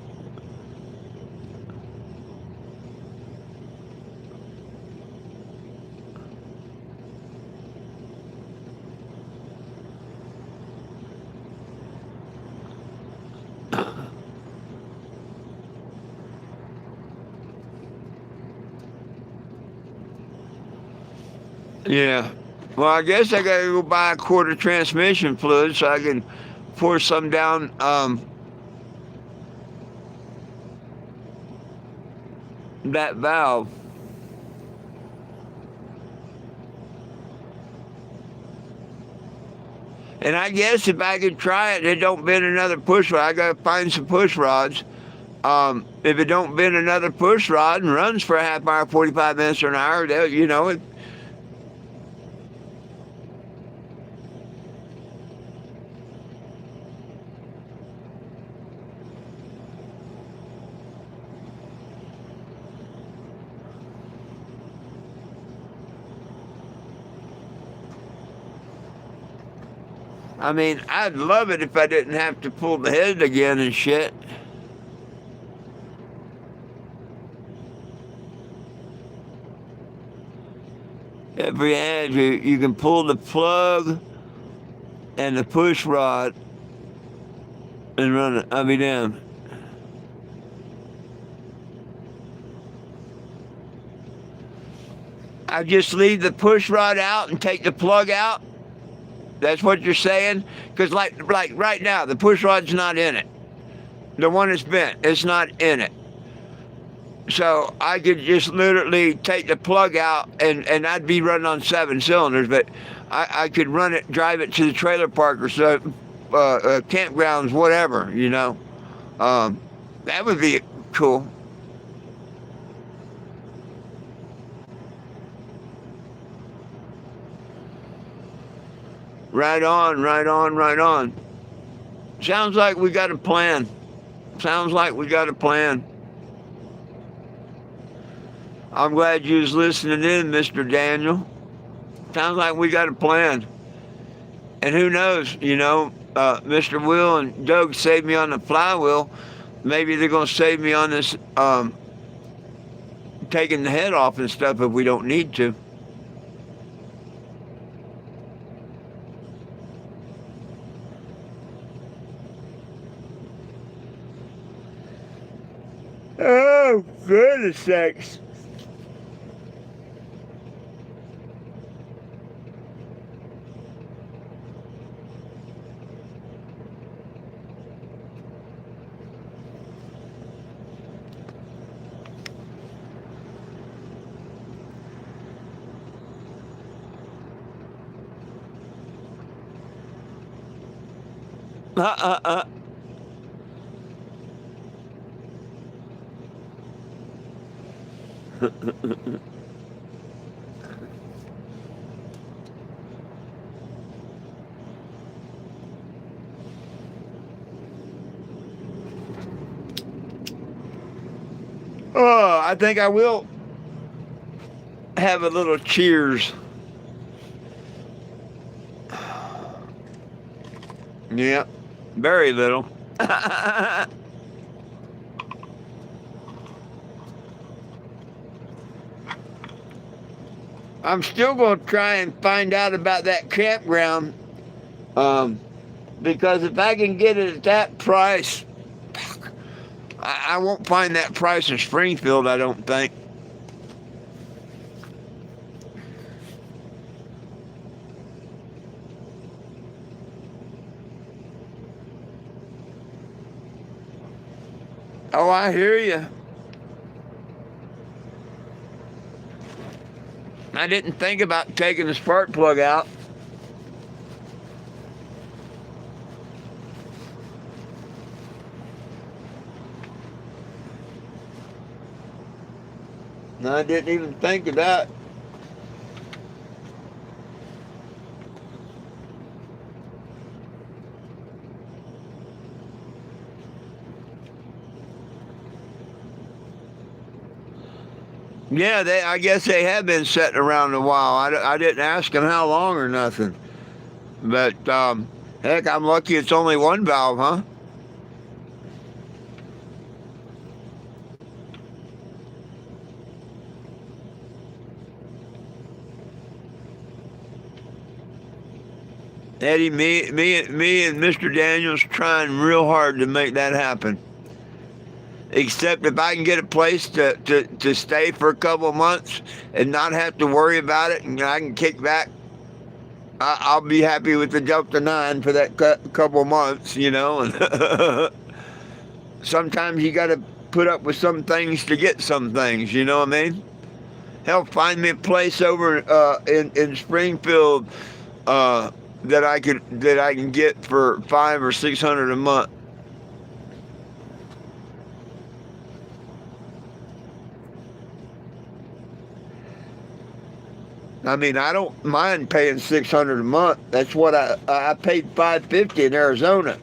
Yeah. Well, I guess I gotta go buy a quart of transmission fluid so I can pour some down that valve. And I guess if I could try it, it don't bend another push rod. I gotta find some push rods. If it don't bend another push rod and runs for a half hour, 45 minutes or an hour, it. I mean, I'd love it if I didn't have to pull the head again and shit. Every edge, you can pull the plug and the push rod and run it. I'll be damned. I just leave the push rod out and take the plug out. That's what you're saying? Because like right now, the push rod's not in it. The one that's bent, it's not in it. So I could just literally take the plug out and I'd be running on 7 cylinders, but I could run it, drive it to the trailer park or so, campgrounds, whatever, that would be cool. Right on, right on, right on. Sounds like we got a plan. Sounds like we got a plan. I'm glad you was listening in, Mr. Daniel. Sounds like we got a plan. And who knows, Mr. Will and Doug saved me on the flywheel. Maybe they're going to save me on this taking the head off and stuff if we don't need to. Oh, goodness sakes. Uh, uh, uh. Oh, I think I will have a little cheers. Yeah, very little. I'm still going to try and find out about that campground, um, because if I can get it at that price, I won't find that price in Springfield, I don't think. Oh, I hear you. I didn't think about taking the spark plug out. I didn't even think of that. Yeah, I guess they have been sitting around a while. I didn't ask them how long or nothing. But, heck, I'm lucky it's only one valve, huh? Eddie, me and Mr. Daniels trying real hard to make that happen. Except if I can get a place to stay for a couple of months and not have to worry about it, and I can kick back, I'll be happy with the Delta 9 for that couple of months, you know. And sometimes you got to put up with some things to get some things, you know what I mean? Hell, find me a place over in Springfield that I can get for $500 or $600 a month. I mean, I don't mind paying $600 a month. That's what I paid $550 in Arizona.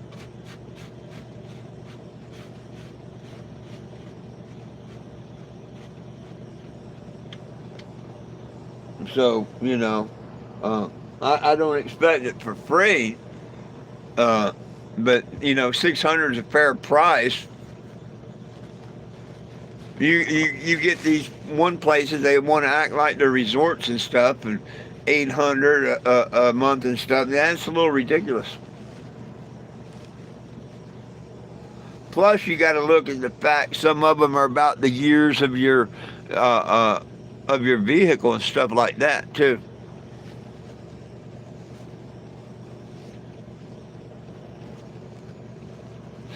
So I don't expect it for free. But 600 is a fair price. You get these one places, they want to act like they're resorts and stuff, and 800 a month and stuff. That's a little ridiculous. Plus, you got to look at the fact some of them are about the years uh, uh, of your vehicle and stuff like that too.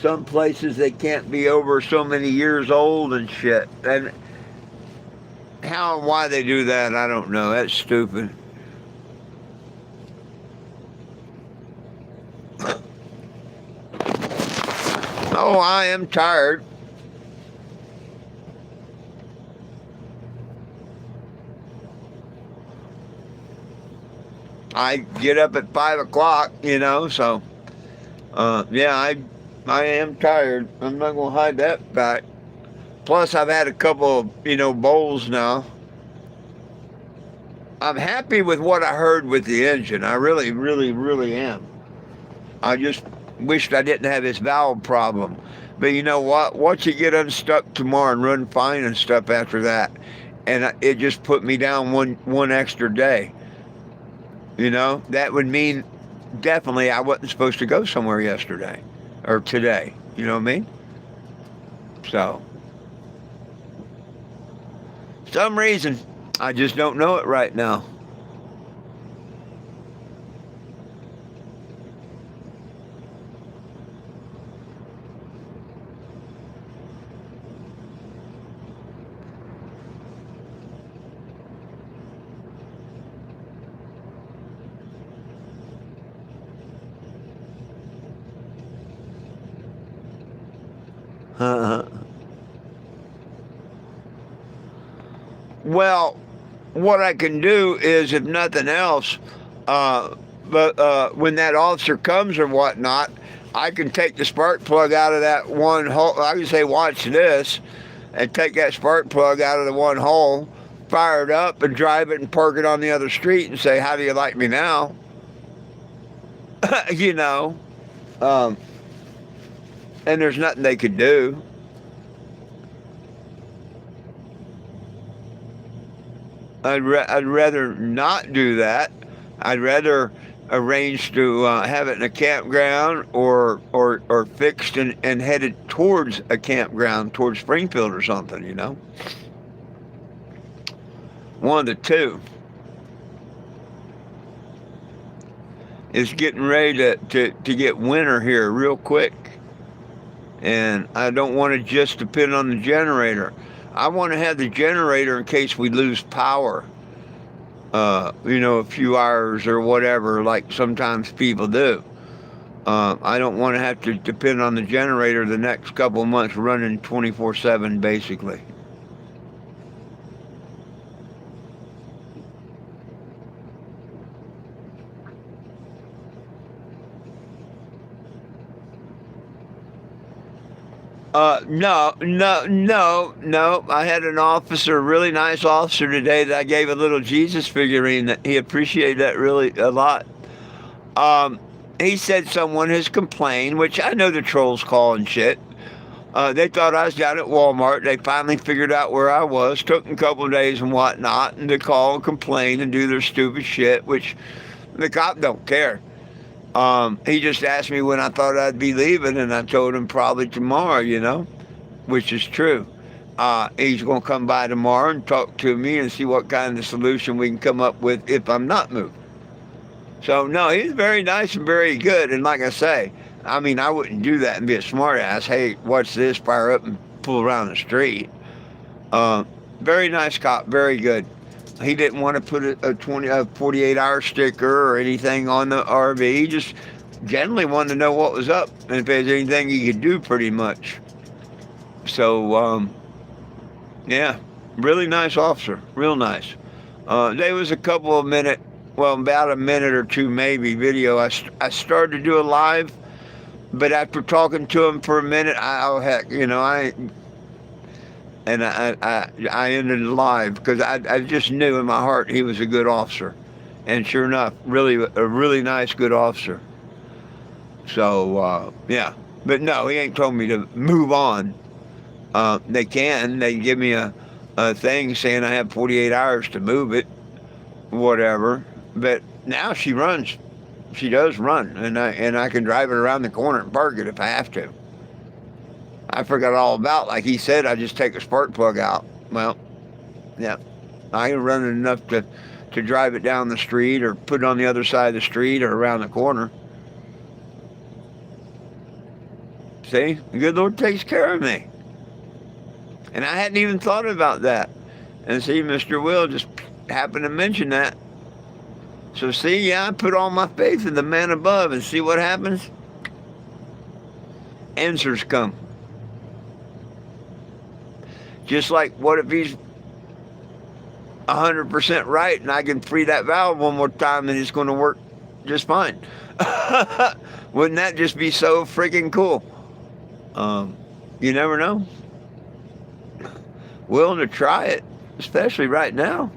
Some places they can't be over so many years old and shit. And how and why they do that, I don't know. That's stupid. Oh, I am tired. I get up at 5 o'clock, so yeah, I am tired. I'm not gonna hide that fact. Plus, I've had a couple of bowls now. I'm happy with what I heard with the engine. I really, really, really am. I just wished I didn't have this valve problem. But you know what? Once you get unstuck tomorrow and run fine and stuff after that, and it just put me down one extra day. That would mean definitely I wasn't supposed to go somewhere yesterday or today. You know what I mean? So Some reason. I just don't know it right now. Well, what I can do is, if nothing else, uh, when that officer comes or whatnot, I can take the spark plug out of that one hole. I can say, watch this, and take that spark plug out of the one hole, fire it up, and drive it and park it on the other street and say, how do you like me now? you know, um, and there's nothing they could do. I'd rather not do that. I'd rather arrange to have it in a campground or fixed and headed towards a campground, towards Springfield or something, you know? One of the two. It's getting ready to get winter here real quick. And I don't want to just depend on the generator. I want to have the generator in case we lose power. A few hours or whatever, like sometimes people do. I don't want to have to depend on the generator the next couple of months running 24/7, basically. No. I had an officer, a really nice officer today that I gave a little Jesus figurine that he appreciated that really a lot. Um, he said someone has complained, which I know the trolls call and shit. They thought I was down at Walmart. They finally figured out where I was. Took them a couple of days and whatnot, and they call and complain and do their stupid shit, which the cop don't care. He just asked me when I thought I'd be leaving, and I told him probably tomorrow, which is true. He's going to come by tomorrow and talk to me and see what kind of solution we can come up with if I'm not moving. So, no, he's very nice and very good. And like I say, I mean, I wouldn't do that and be a smart ass. Hey, watch this, fire up and pull around the street. Very nice cop, very good. He didn't want to put a 48-hour sticker or anything on the RV. He just generally wanted to know what was up and if there's anything he could do, pretty much. So, yeah, really nice officer, real nice. There was a couple of about a minute or two maybe video. I started to do a live, but after talking to him for a minute, I ended it live because I just knew in my heart he was a good officer, and sure enough, really a really nice, good officer. So yeah, but no, he ain't told me to move on. They can give me a thing saying I have 48 hours to move it, whatever. But now she runs, she does run, and I can drive it around the corner and park it if I have to. I forgot all about, like he said, I just take a spark plug out. Well, yeah, I can run it enough to drive it down the street or put it on the other side of the street or around the corner. See, the good Lord takes care of me. And I hadn't even thought about that. And see, Mr. Will just happened to mention that. So see, yeah, I put all my faith in the man above, and see what happens? Answers come. Just like, what if he's 100% right and I can free that valve one more time and it's going to work just fine? Wouldn't that just be so freaking cool? You never know. Willing to try it, especially right now.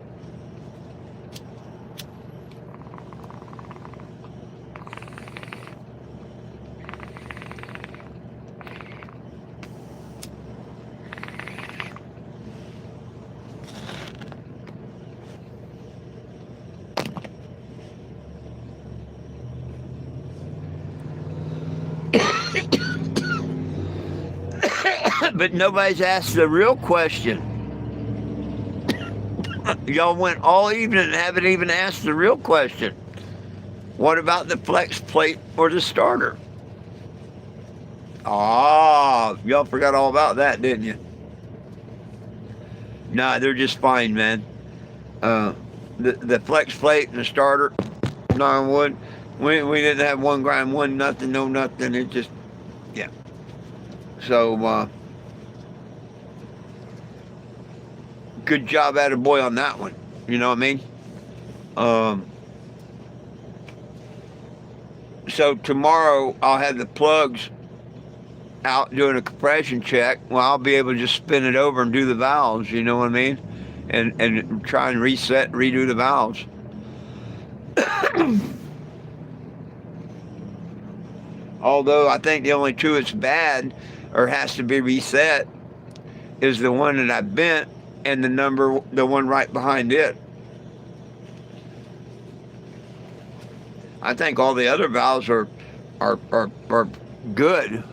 But nobody's asked the real question. Y'all went all evening and haven't even asked the real question. What about the flex plate or the starter? Ah, y'all forgot all about that, didn't you? Nah, they're just fine, man. Uh, the flex plate and the starter, knock on wood, we didn't have one grind, one nothing, no nothing. It just, yeah. So, good job, attaboy, on that one. You know what I mean? Um, so tomorrow I'll have the plugs out doing a compression check. Well, I'll be able to just spin it over and do the valves. You know what I mean? And try and reset, redo the valves. Although I think the only two that's bad or has to be reset is the one that I bent and the one right behind it. I think all the other valves are good.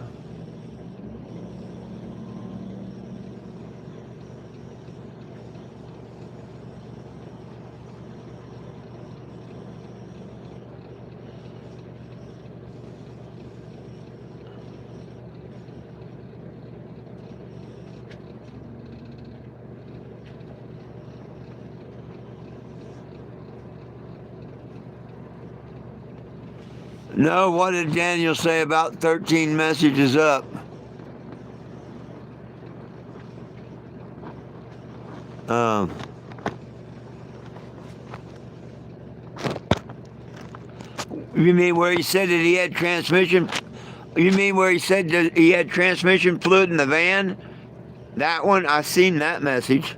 No, what did Daniel say about 13 messages up? Um, you mean where he said that he had transmission? You mean where he said that he had transmission fluid in the van? That one, I seen that message.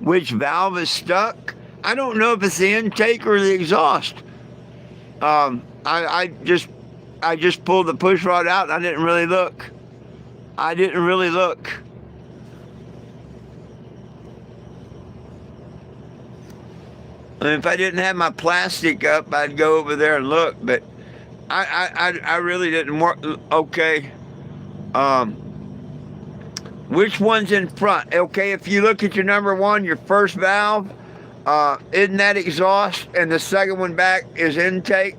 Which valve is stuck? I don't know if it's the intake or the exhaust. I just pulled the push rod out and I didn't really look. And if I didn't have my plastic up, I'd go over there and look. But I really didn't work. Okay. Which one's in front? Okay, if you look at your number one, your first valve, isn't that exhaust? And the second one back is intake.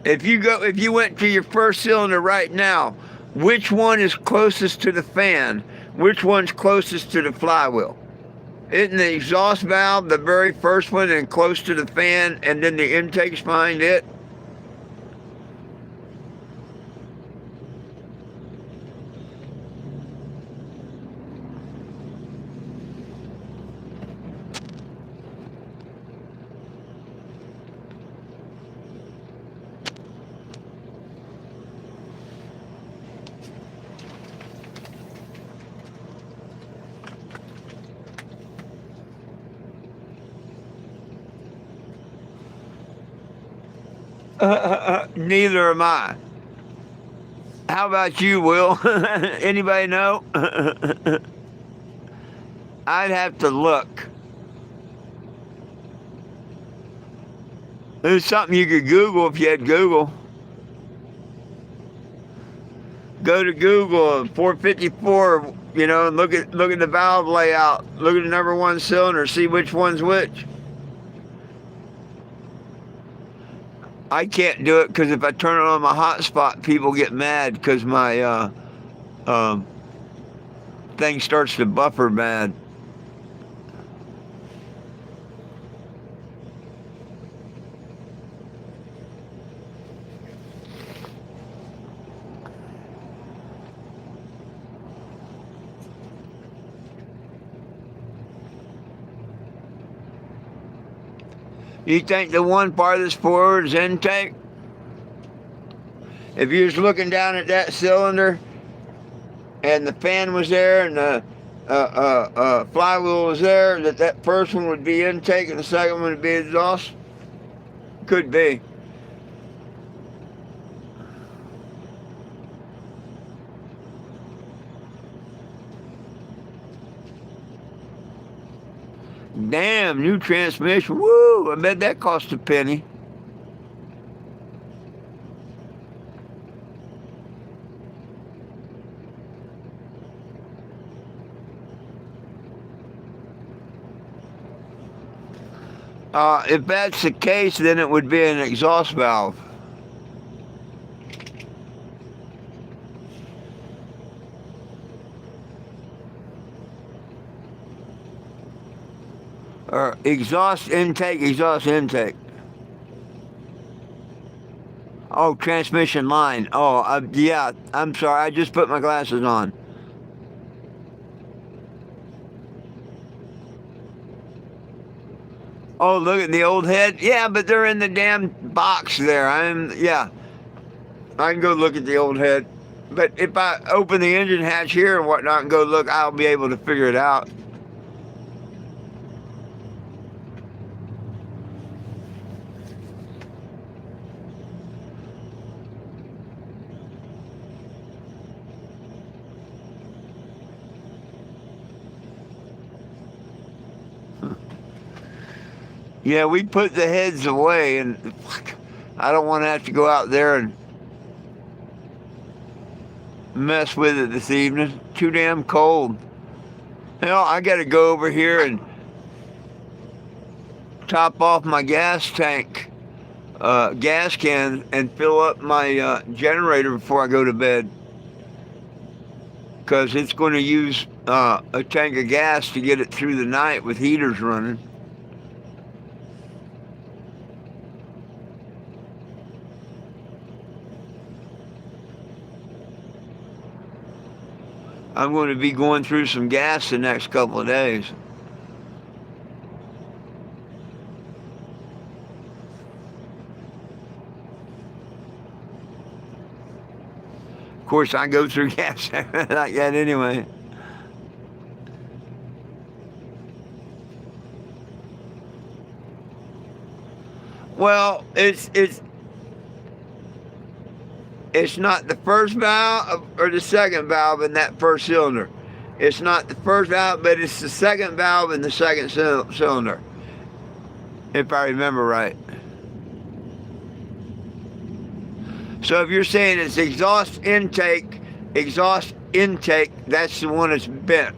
If you went to your first cylinder right now, which one is closest to the fan? Which one's closest to the flywheel? Isn't the exhaust valve the very first one and close to the fan, and then the intake's behind it? Neither am I. How about you, Will? Anybody know? I'd have to look. There's something you could Google if you had Google. Go to Google 454, and look at the valve layout. Look at the number one cylinder, see which one's which. I can't do it because if I turn it on my hotspot, people get mad because my thing starts to buffer bad. You think the one farthest forward is intake? If you was looking down at that cylinder and the fan was there and the flywheel was there, that first one would be intake and the second one would be exhaust? Could be. Damn, new transmission. Woo! I bet that cost a penny. If that's the case, then it would be an exhaust valve. Or exhaust intake, exhaust intake. Oh, transmission line. Oh, yeah, I'm sorry. I just put my glasses on. Oh, look at the old head. Yeah, but they're in the damn box there. Yeah. I can go look at the old head. But if I open the engine hatch here and whatnot and go look, I'll be able to figure it out. Yeah, we put the heads away, and I don't want to have to go out there and mess with it this evening. Too damn cold. Hell, I got to go over here and top off my gas tank, gas can, and fill up my generator before I go to bed. Because it's going to use a tank of gas to get it through the night with heaters running. I'm going to be going through some gas the next couple of days. Of course, I go through gas like that anyway. Well, it's not the first valve or the second valve in that first cylinder. It's not the first valve, but it's the second valve in the second cylinder, if I remember right. So if you're saying it's exhaust intake, that's the one that's bent.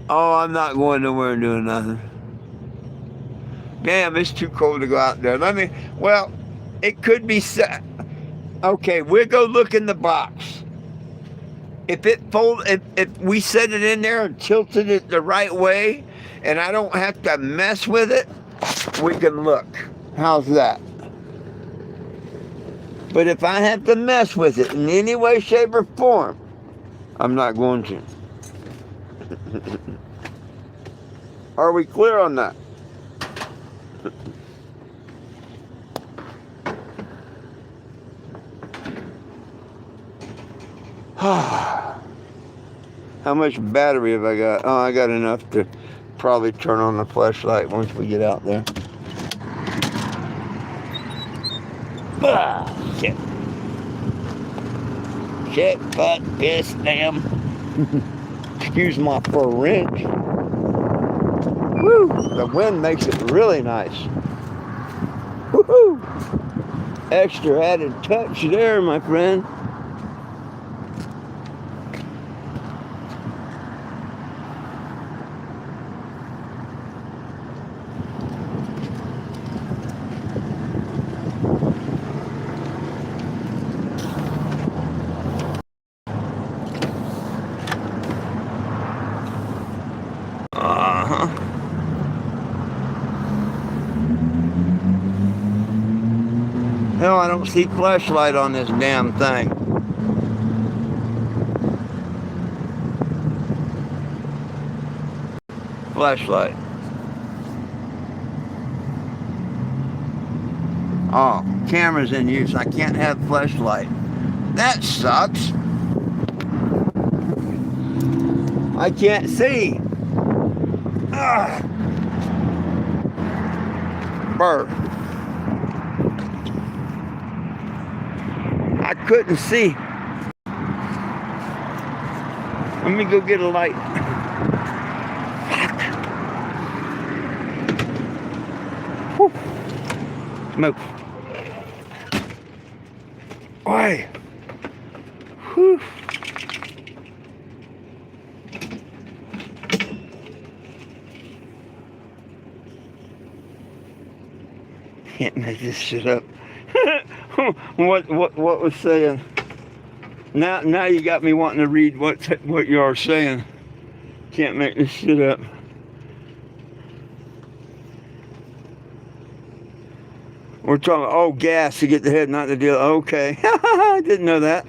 Oh, I'm not going nowhere and doing nothing. Damn, it's too cold to go out there. Well, it could be set. Okay, we'll go look in the box. If we set it in there and tilted it the right way, and I don't have to mess with it, we can look. How's that? But if I have to mess with it in any way, shape, or form, I'm not going to. Are we clear on that? How much battery have I got? Oh, I got enough to probably turn on the flashlight once we get out there. Shit. Shit, butt, piss, damn. Excuse my French. Woo! The wind makes it really nice. Woohoo! Extra added touch there, my friend. Hell, I don't see flashlight on this damn thing. Flashlight. Oh, camera's in use. I can't have flashlight. That sucks. I can't see. Ugh. Burr. couldn't see. Let me go get a light. Whew. Smoke. Why? Whew. Can't make this shit up. What was saying? Now you got me wanting to read what you are saying. Can't make this shit up. We're talking, oh, gas to get the head, not the deal. Okay. I didn't know that.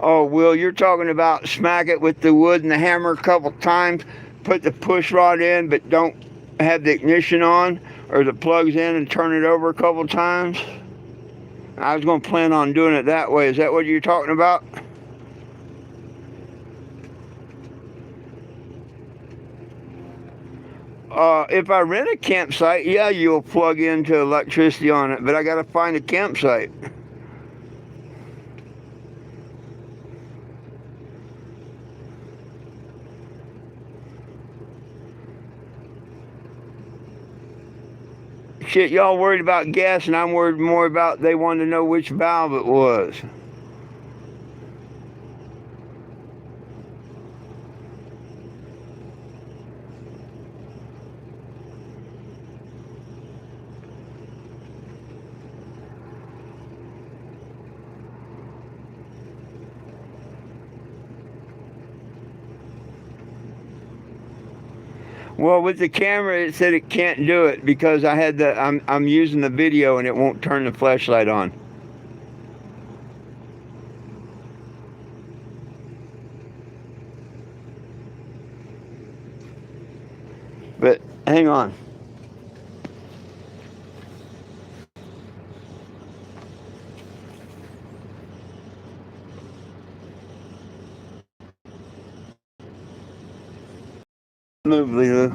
Oh, Will, you're talking about smack it with the wood and the hammer a couple times, put the push rod in, but don't have the ignition on or the plugs in and turn it over a couple times? I was going to plan on doing it that way. Is that what you're talking about? If I rent a campsite, yeah, you'll plug into electricity on it, but I got to find a campsite. Shit, y'all worried about gas, and I'm worried more about they wanted to know which valve it was. Well, with the camera, it said it can't do it because I had I'm using the video and it won't turn the flashlight on. But hang on. Move, Lulu.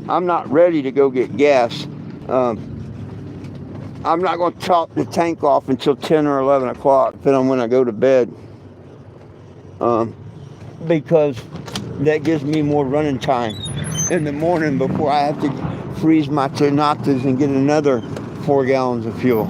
I'm not ready to go get gas. I'm not going to top the tank off until 10 or 11 o'clock, depending on when I go to bed. Because that gives me more running time in the morning before I have to freeze my Tonatas and get another 4 gallons of fuel.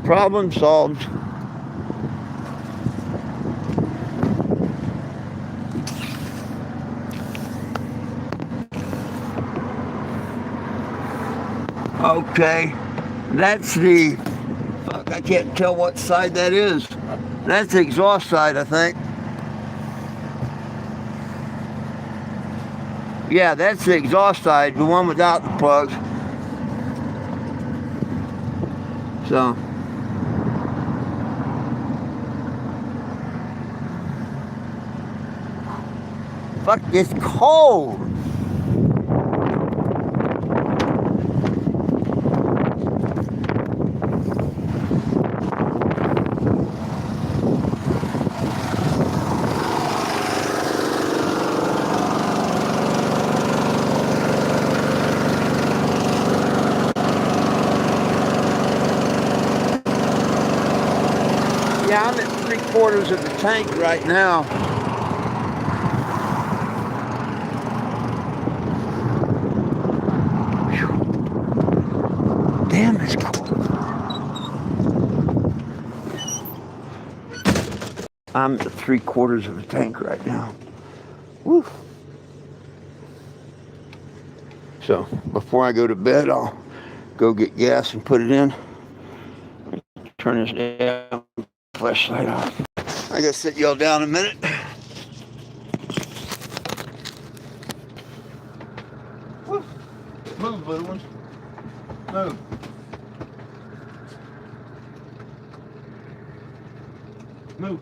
Problem solved. Okay, that's the, fuck, I can't tell what side that is. That's the exhaust side, I think. Yeah, that's the exhaust side, the one without the plugs. So. Fuck, it's cold. Yeah, I'm at 3/4 of the tank right now. Damn, it's cold. I'm at 3/4 of the tank right now. Woo. So before I go to bed, I'll go get gas and put it in. Turn this down flashlight on. I gotta sit y'all down a minute. Woo. Move, little one. Move. Move.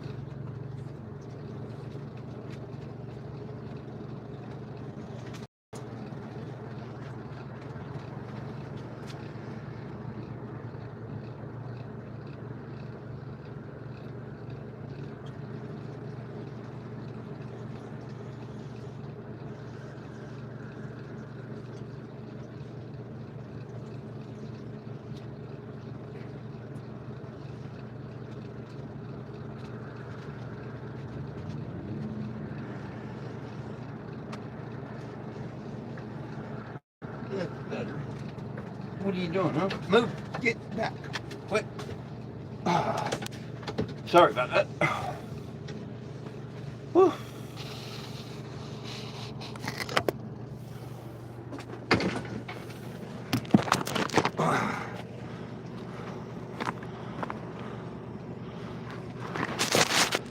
Better. What are you doing, huh? Move. Get back. What? Sorry about that. Whew.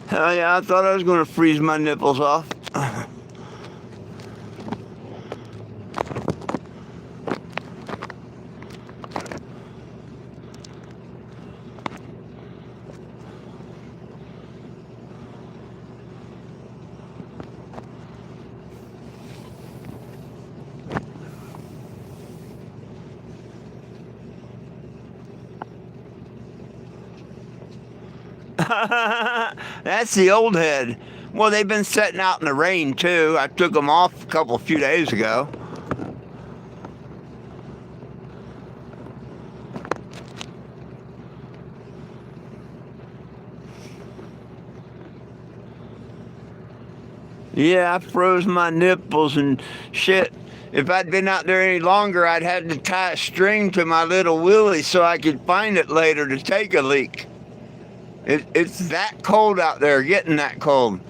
Hell yeah, I thought I was going to freeze my nipples off. That's the old head. Well, they've been sitting out in the rain too. I took them off a few days ago. Yeah, I froze my nipples and shit. If I'd been out there any longer, I'd had to tie a string to my little willy so I could find it later to take a leak. It's that cold out there, getting that cold.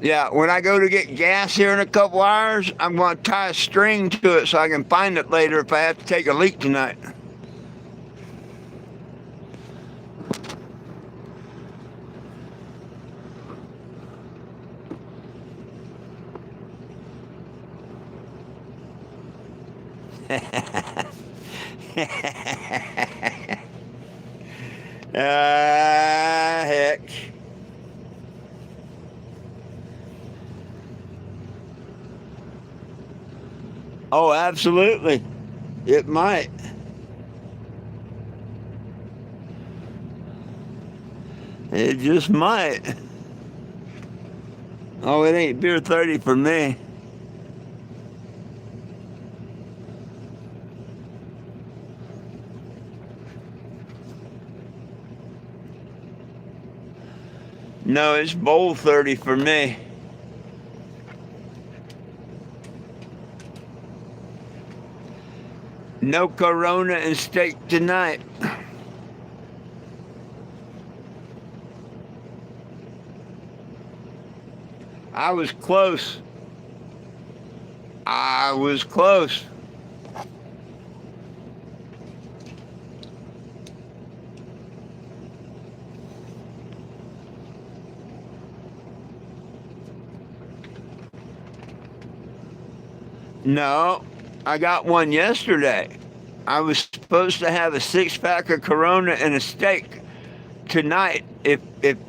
Yeah, when I go to get gas here in a couple hours, I'm going to tie a string to it so I can find it later if I have to take a leak tonight. Heck. Oh, absolutely. It might. It just might. Oh, it ain't beer 30 for me. No, it's bowl 30 for me. No Corona and steak tonight. I was close. I was close. No, I got one yesterday. I was supposed to have a 6-pack of Corona and a steak tonight if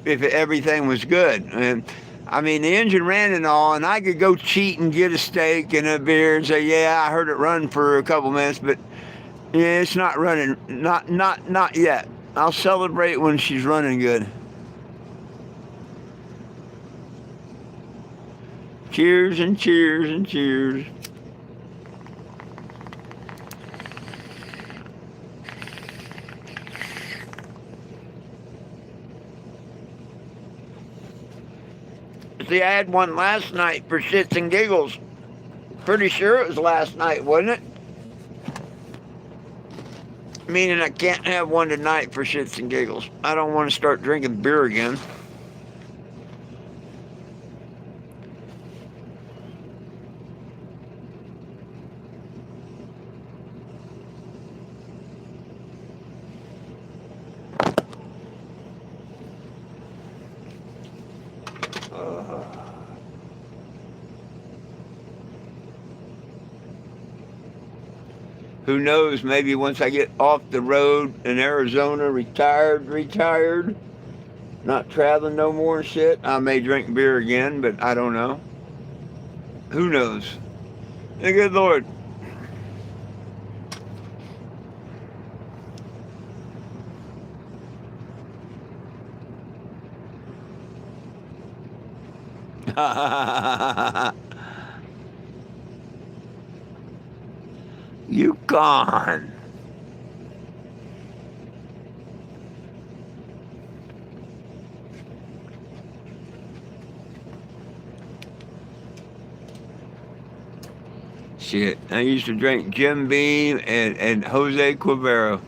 everything was good. And I mean, the engine ran and all, and I could go cheat and get a steak and a beer and say, yeah, I heard it run for a couple minutes, but yeah, it's not running. Not yet. I'll celebrate when she's running good. Cheers and cheers and cheers. See, I had one last night for shits and giggles. Pretty sure it was last night, wasn't it? Meaning I can't have one tonight for shits and giggles. I don't want to start drinking beer again. Who knows? Maybe once I get off the road in Arizona, retired, not traveling no more and shit, I may drink beer again, but I don't know. Who knows? The good Lord. You gone. Shit. I used to drink Jim Beam and Jose Cuervo.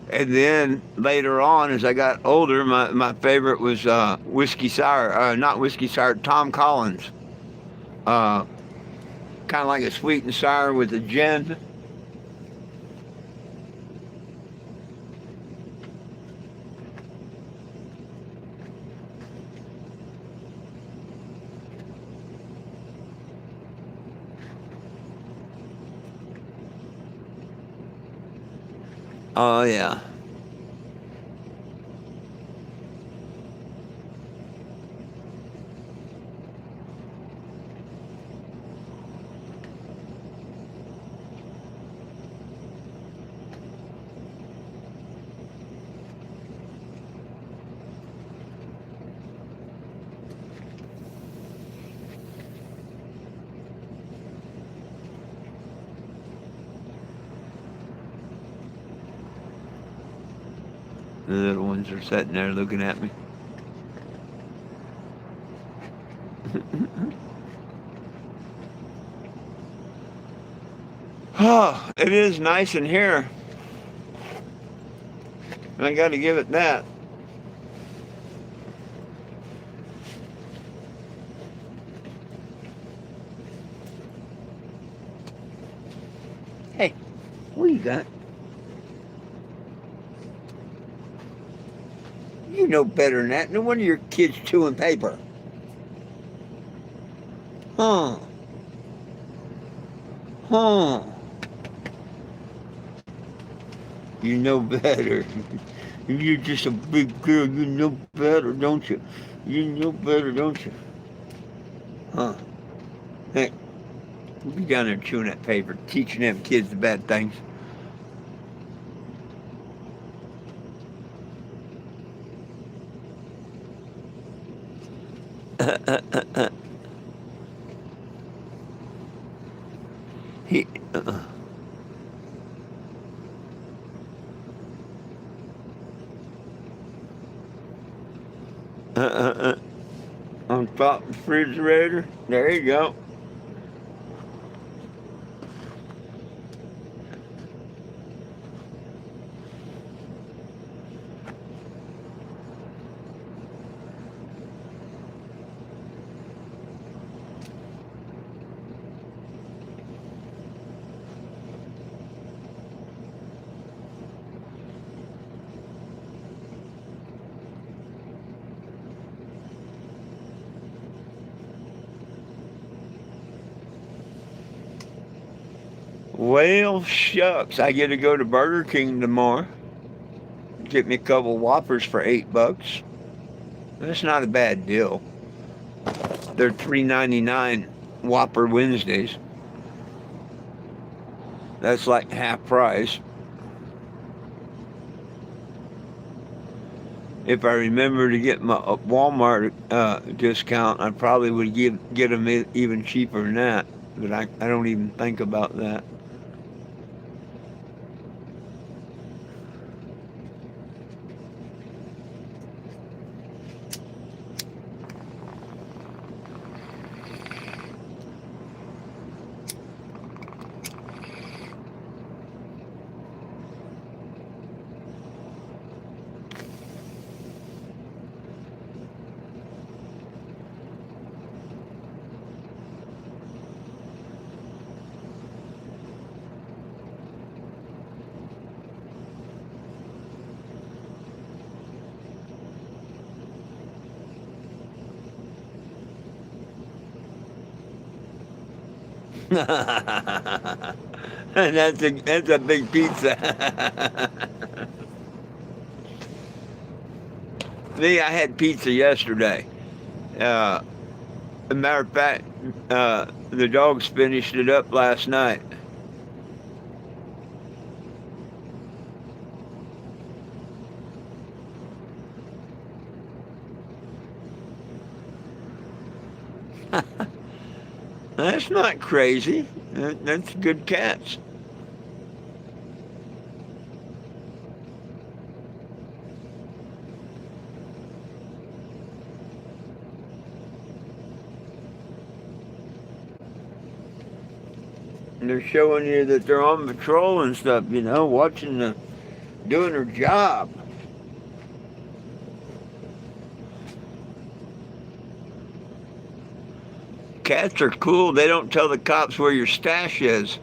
And then later on, as I got older, my favorite was Whiskey Sour. Not Whiskey Sour, Tom Collins. Uh, Kind of like a sweet and sour with a gin. Oh, yeah. The little ones are sitting there looking at me. Oh, it is nice in here. I got to give it that. Hey, what you got? You know better than that. No wonder your kid's chewing paper. Huh. Huh. You know better. You're just a big girl. You know better, don't you? You know better, don't you? Huh. Heck, you be down there chewing that paper, teaching them kids the bad things. he, uh, uh, uh, on top of the refrigerator. There you go. Well, shucks. I get to go to Burger King tomorrow. Get me a couple Whoppers for $8. That's not a bad deal. They're $3.99 Whopper Wednesdays. That's like half price. If I remember to get my Walmart discount, I probably would get them even cheaper than that. But I don't even think about that. And that's a big pizza. Me, I had pizza yesterday. Uh, As a matter of fact, the dogs finished it up last night. That's not crazy. That's good cats. And they're showing you that they're on patrol and stuff, watching doing their job. Cats are cool. They don't tell the cops where your stash is.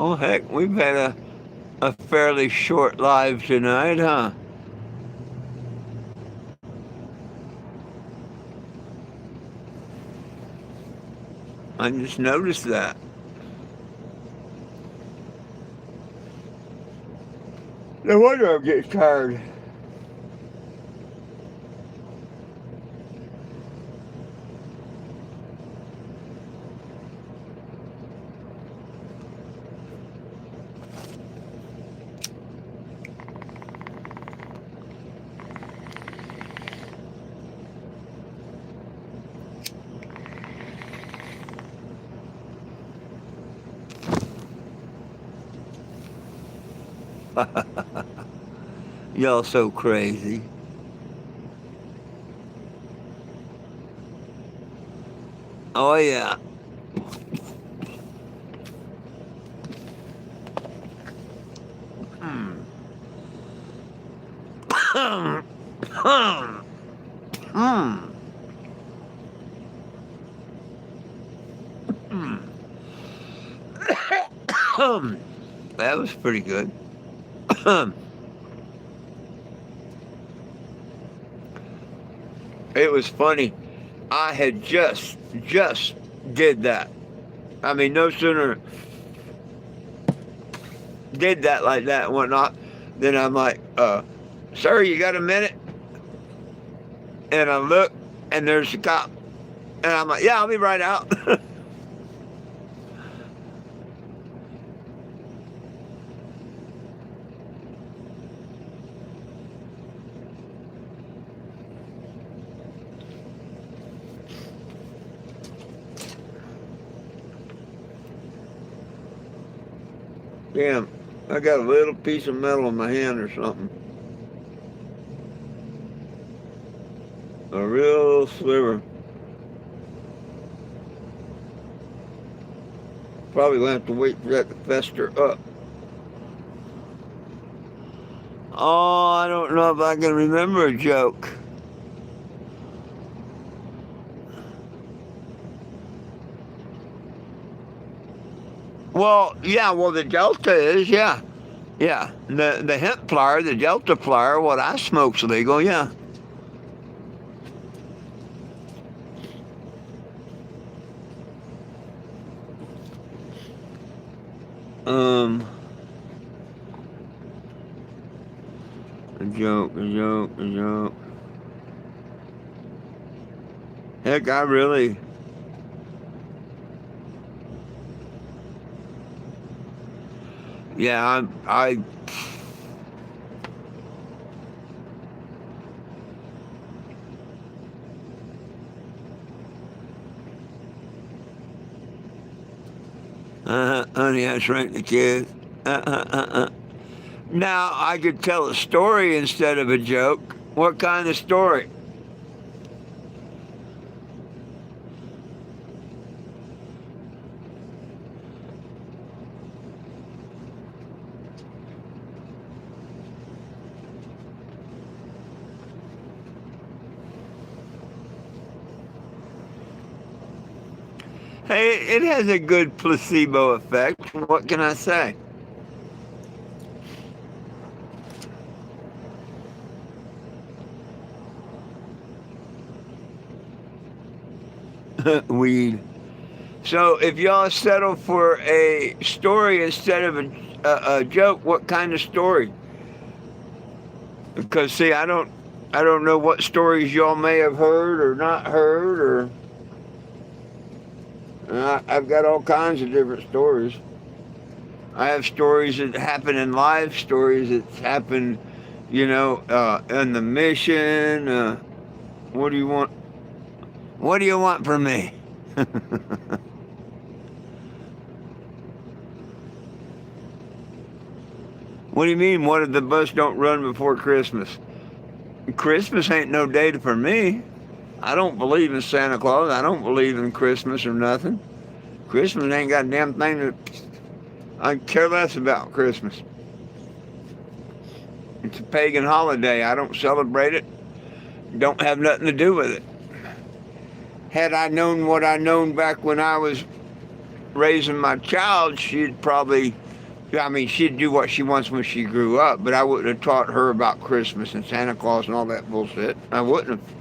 Oh, heck, we've had a fairly short live tonight, huh? I just noticed that. No wonder I'm getting tired. Y'all so crazy. Oh, yeah. Hmm. Hmm. That was pretty good. It was funny. I had just did that. I mean, no sooner did that like that and whatnot, then I'm like, sir, you got a minute? And I look, and there's a cop. And I'm like, yeah, I'll be right out. Damn, I got a little piece of metal in my hand or something. A real sliver. Probably gonna have to wait for that to fester up. Oh, I don't know if I can remember a joke. Well, yeah, well, the Delta is, yeah. Yeah. The hemp flower, the Delta flower, what I smoke's legal, yeah. Um, a joke, a joke, a joke. Heck, I really. Yeah, honey, I shrank the kids. Now I could tell a story instead of a joke. What kind of story? Hey, it has a good placebo effect. What can I say? Weed. So if y'all settle for a story instead of a joke, what kind of story? Because see, I don't know what stories y'all may have heard or not heard, or I've got all kinds of different stories. I have stories that happen in life, stories that happen, in the mission. What do you want? What do you want from me? What do you mean? What if the bus don't run before Christmas? Christmas ain't no day for me. I don't believe in Santa Claus. I don't believe in Christmas or nothing. Christmas ain't got a damn thing to. I care less about Christmas. It's a pagan holiday. I don't celebrate it. Don't have nothing to do with it. Had I known what I known back when I was raising my child, she'd do what she wants when she grew up, but I wouldn't have taught her about Christmas and Santa Claus and all that bullshit. I wouldn't have.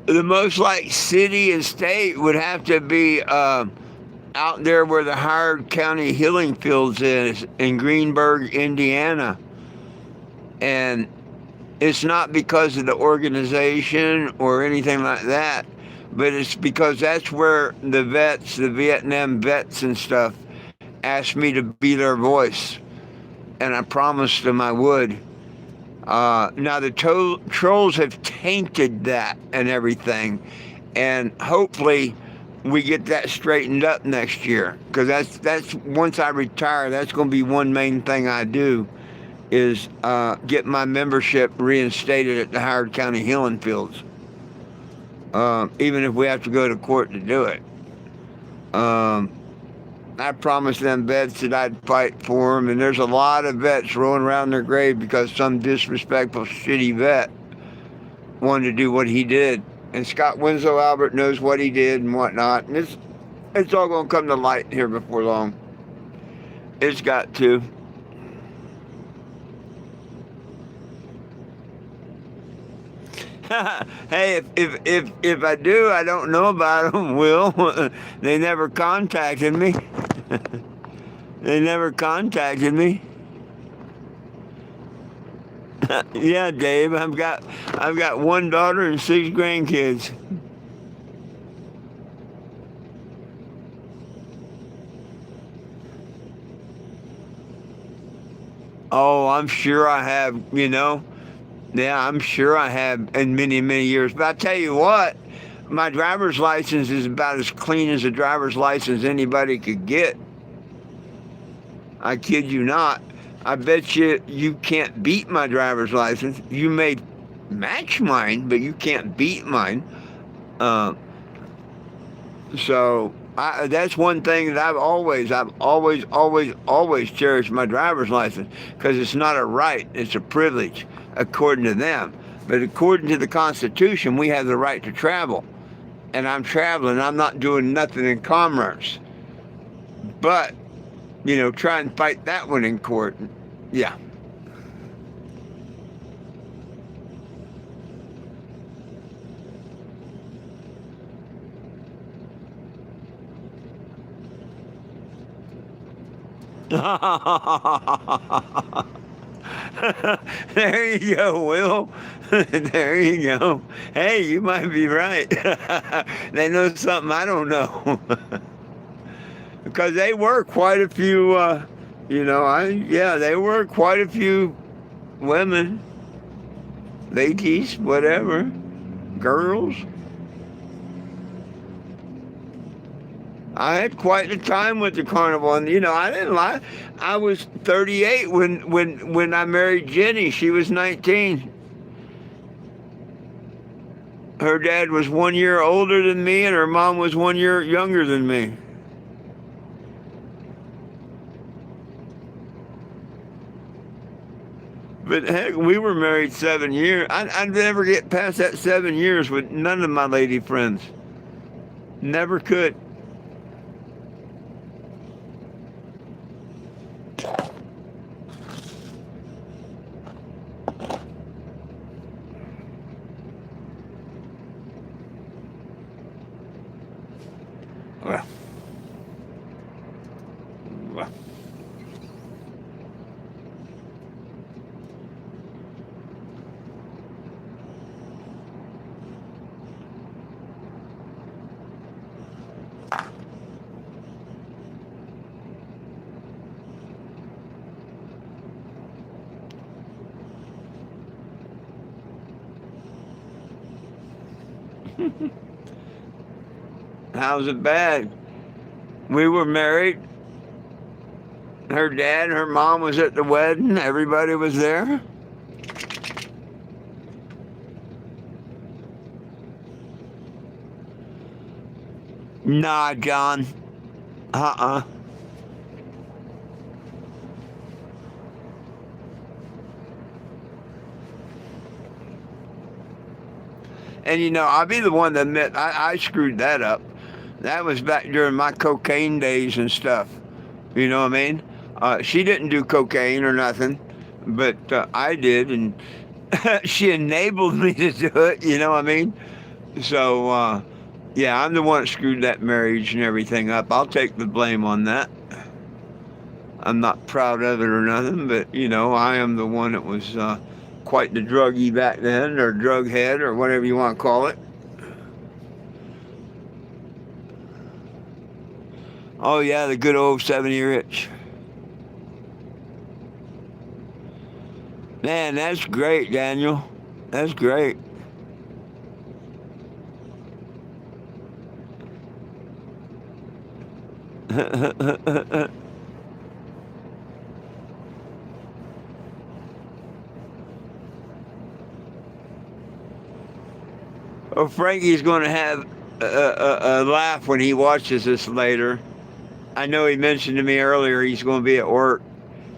The most like city and state would have to be out there where the Howard County Healing Fields is in Greenburg, Indiana. And it's not because of the organization or anything like that, but it's because that's where the vets, the Vietnam vets and stuff, asked me to be their voice. And I promised them I would. Now the trolls have tainted that and everything, and hopefully we get that straightened up next year. Because that's once I retire, that's going to be one main thing I do, is get my membership reinstated at the Howard County Healing Fields, even if we have to go to court to do it. I promised them vets that I'd fight for them, and there's a lot of vets rolling around their grave because some disrespectful, shitty vet wanted to do what he did. And Scott Winslow Albert knows what he did and whatnot, and it's all going to come to light here before long. It's got to. Hey, if I do, I don't know about them. Will they never contacted me? They never contacted me. Yeah, Dave, I've got one daughter and 6 grandkids. Oh, I'm sure I have. Yeah, I'm sure I have in many, many years. But I tell you what, my driver's license is about as clean as a driver's license anybody could get. I kid you not. I bet you can't beat my driver's license. You may match mine, but you can't beat mine. Uh, so That's one thing that I've always cherished my driver's license, because it's not a right, it's a privilege, according to them. But according to the Constitution, we have the right to travel. And I'm traveling, I'm not doing nothing in commerce. But, try and fight that one in court. Yeah. There you go, Will. There you go. Hey, you might be right. They know something I don't know. Because they were quite a few, they were quite a few women, ladies, whatever, girls. I had quite a time with the carnival, and I didn't lie. I was 38 when I married Jenny. She was 19. Her dad was 1 year older than me, and her mom was 1 year younger than me. But heck, we were married 7 years. I'd never get past that 7 years with none of my lady friends. Never could. Well, well. How's it bad? We were married. Her dad and her mom was at the wedding. Everybody was there. Nah, John. Uh-uh. And I'll be the one to admit I screwed that up. That was back during my cocaine days and stuff. You know what I mean? She didn't do cocaine or nothing, but I did, and she enabled me to do it. You know what I mean? So, yeah, I'm the one that screwed that marriage and everything up. I'll take the blame on that. I'm not proud of it or nothing, but I am the one that was quite the druggie back then, or drug head, or whatever you want to call it. Oh yeah, the good old 7-year itch. Man, that's great, Daniel. That's great. Oh, Frankie's going to have a laugh when he watches this later. I know he mentioned to me earlier he's going to be at work,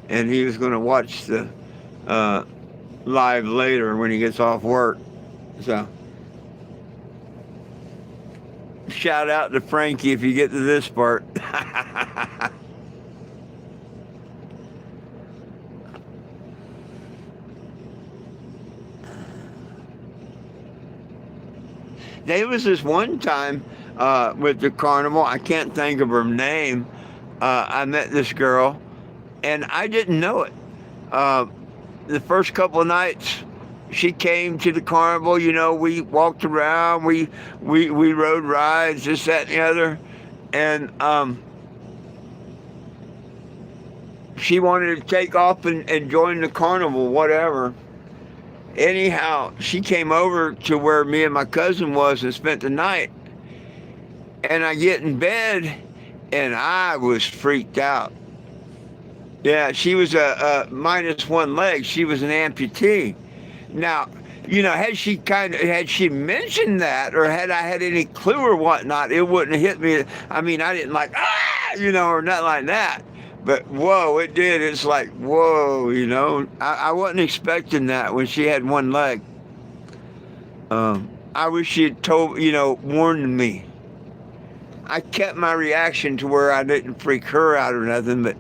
and he was going to watch the uh, live later when he gets off work. So, shout out to Frankie if you get to this part. There was this one time with the carnival, I can't think of her name. I met this girl, and I didn't know it. The first couple of nights, she came to the carnival. We walked around, we rode rides, this, that, and the other, and she wanted to take off and join the carnival, whatever. Anyhow, she came over to where me and my cousin was and spent the night. And I get in bed, and I was freaked out. Yeah, she was a minus one leg. She was an amputee. Now, had she mentioned that, or had I had any clue or whatnot, it wouldn't have hit me. I mean, I didn't like, or nothing like that. But whoa, it did. It's like, whoa, I wasn't expecting that when she had one leg. I wish she had warned me. I kept my reaction to where I didn't freak her out or nothing, but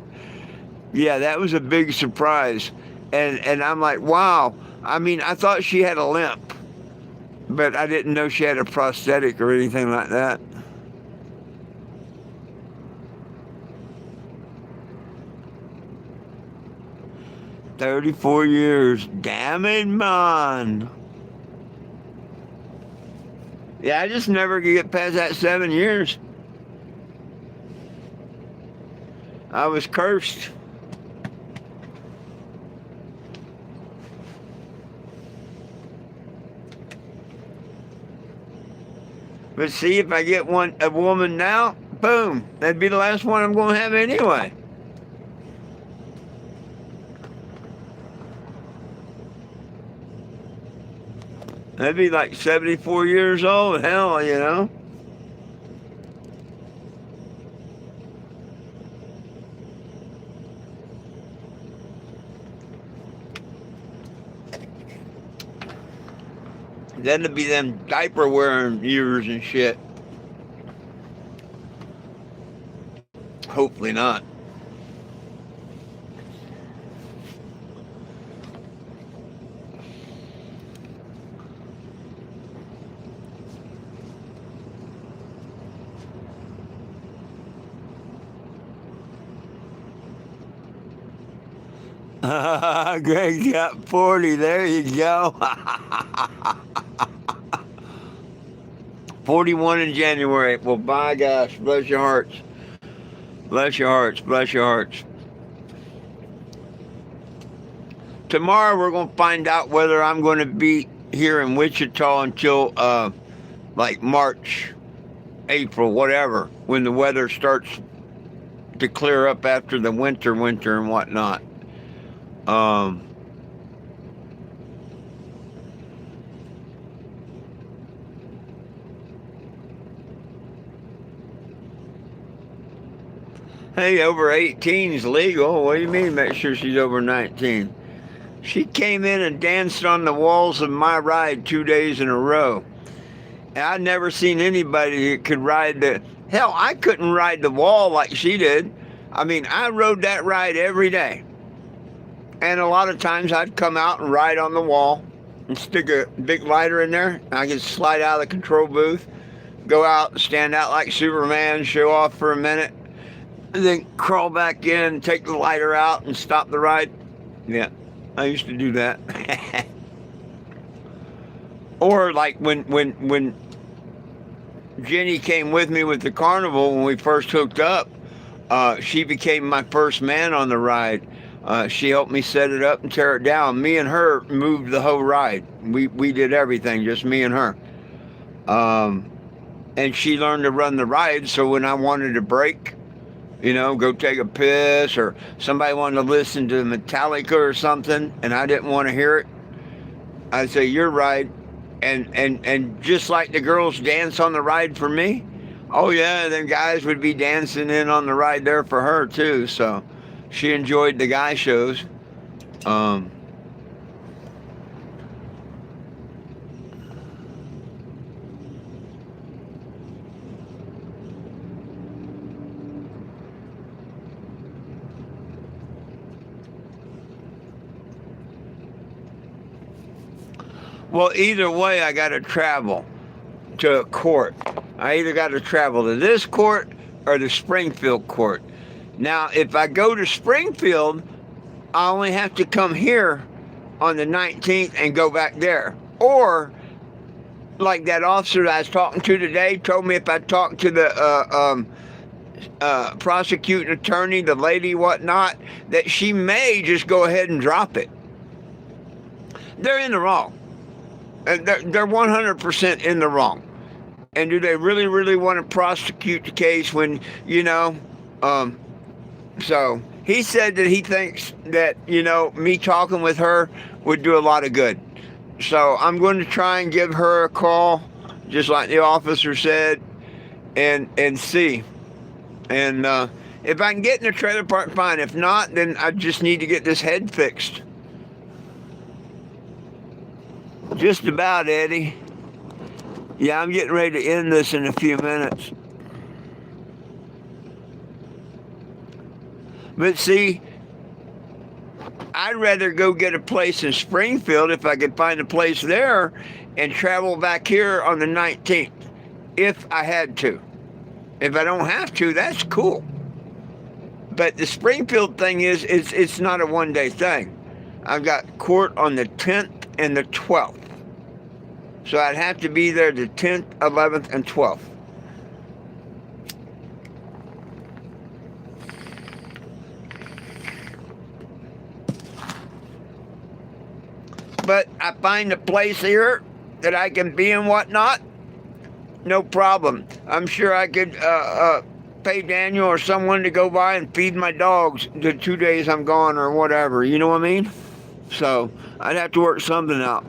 yeah, that was a big surprise. And I'm like, wow. I mean, I thought she had a limp, but I didn't know she had a prosthetic or anything like that. $34 years. Damn it, man. Yeah, I just never could get past that 7 years. I was cursed. But see, if I get a woman now, boom, that'd be the last one I'm going to have anyway. That'd be like 74 years old, hell. Then it'd be them diaper wearing years and shit. Hopefully not. Greg got 40. There you go. 41 in January. Well, by gosh, bless your hearts. Bless your hearts. Bless your hearts. Tomorrow we're going to find out whether I'm going to be here in Wichita until like March, April, whatever, when the weather starts to clear up after the winter and whatnot. Hey, over 18 is legal. What do you mean make sure she's over 19? She came in and danced on the walls of my ride 2 days in a row. And I'd never seen anybody that could ride hell, I couldn't ride the wall like she did. I mean, I rode that ride every day. And a lot of times I'd come out and ride on the wall and stick a big lighter in there. And I could slide out of the control booth, go out and stand out like Superman, show off for a minute, and then crawl back in, take the lighter out, and stop the ride. Yeah, I used to do that. Or like when Jenny came with me with the carnival when we first hooked up, she became my first man on the ride. She helped me set it up and tear it down. Me and her moved the whole ride. We did everything, just me and her. And she learned to run the ride, so when I wanted to break, go take a piss, or somebody wanted to listen to Metallica or something, and I didn't want to hear it, I'd say, your ride. And just like the girls dance on the ride for me, oh yeah, then guys would be dancing in on the ride there for her too, so she enjoyed the guy shows. Well, either way, I got to travel to a court. I either got to travel to this court or the Springfield court. Now, if I go to Springfield, I only have to come here on the 19th and go back there. Or, like that officer that I was talking to today told me if I talk to the prosecuting attorney, the lady, whatnot, that she may just go ahead and drop it. They're in the wrong. They're 100% in the wrong. And do they really, really want to prosecute the case when, so he said that he thinks that, me talking with her would do a lot of good. So I'm going to try and give her a call, just like the officer said, and see. And if I can get in the trailer park, fine. If not, then I just need to get this head fixed. Just about, Eddie. Yeah, I'm getting ready to end this in a few minutes. But see, I'd rather go get a place in Springfield if I could find a place there and travel back here on the 19th if I had to. If I don't have to, that's cool. But the Springfield thing is, it's not a one-day thing. I've got court on the 10th and the 12th. So I'd have to be there the 10th, 11th, and 12th. But I find a place here that I can be and whatnot, no problem. I'm sure I could pay Daniel or someone to go by and feed my dogs the 2 days I'm gone or whatever. You know what I mean? So I'd have to work something out.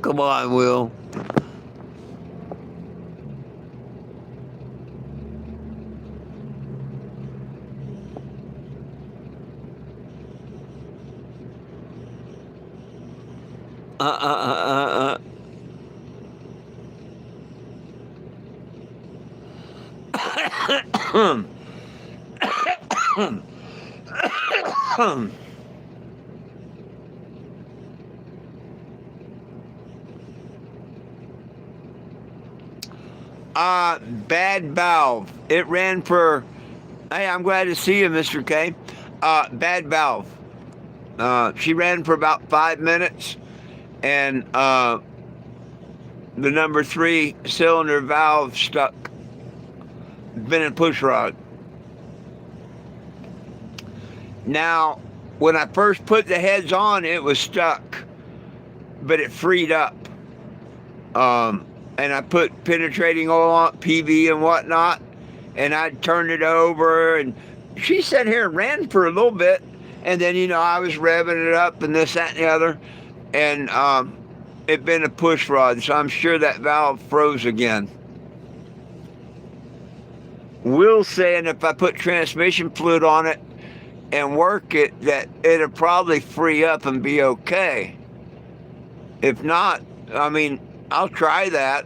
Come on, Will. Bad valve. It ran for, hey, I'm glad to see you, Mr. K. Bad valve. She ran for about 5 minutes, and the number 3 cylinder valve stuck. Been in pushrod. Now, when I first put the heads on, it was stuck, but it freed up. And I put penetrating oil on, PV and whatnot, and I turned it over, and she sat here and ran for a little bit, and then, I was revving it up and this, that, and the other, and it been a push rod, so I'm sure that valve froze again. Will saying if I put transmission fluid on it and work it, that it'll probably free up and be okay. If not, I'll try that.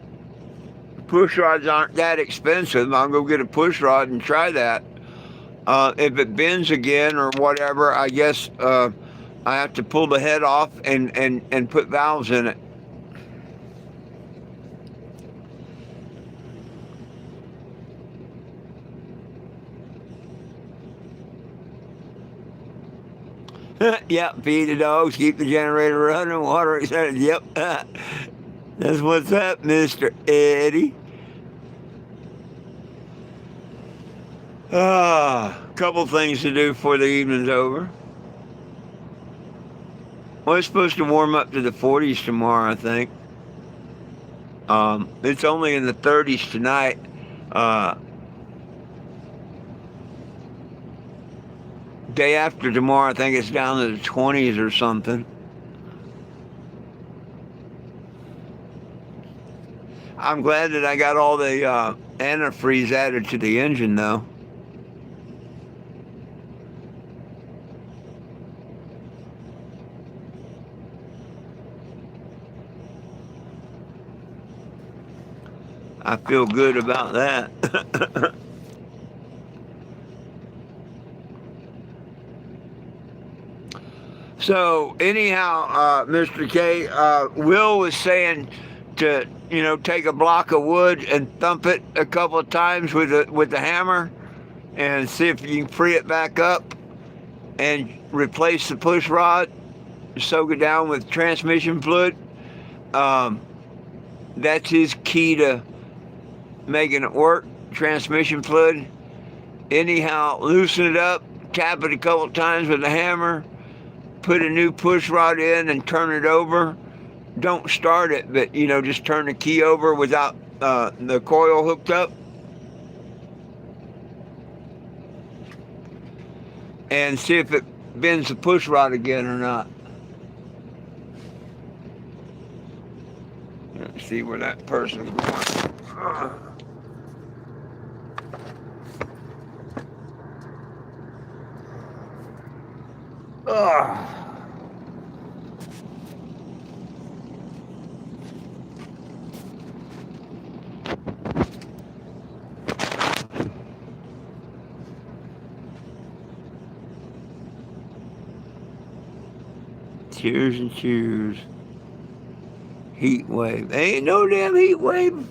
Push rods aren't that expensive. I'll go get a push rod and try that. If it bends again or whatever, I guess I have to pull the head off and put valves in it. Yep, feed the dogs, keep the generator running, water, etc. Yep, that's what's up, Mr. Eddie. Couple things to do before the evening's over. Well, it's supposed to warm up to the 40s tomorrow, I think. It's only in the 30s tonight. Day after tomorrow, I think it's down to the 20s or something. I'm glad that I got all the antifreeze added to the engine, though. I feel good about that. So anyhow, Mr. K, Will was saying to take a block of wood and thump it a couple of times with the hammer and see if you can free it back up and replace the push rod, soak it down with transmission fluid. That's his key to making it work, transmission fluid. Anyhow, loosen it up, tap it a couple of times with a hammer, put a new push rod in and turn it over. Don't start it, but just turn the key over without the coil hooked up, and see if it bends the push rod again or not. Let's see where that person's going. Ugh. Cheers and cheers. Heat wave. Ain't no damn heat wave.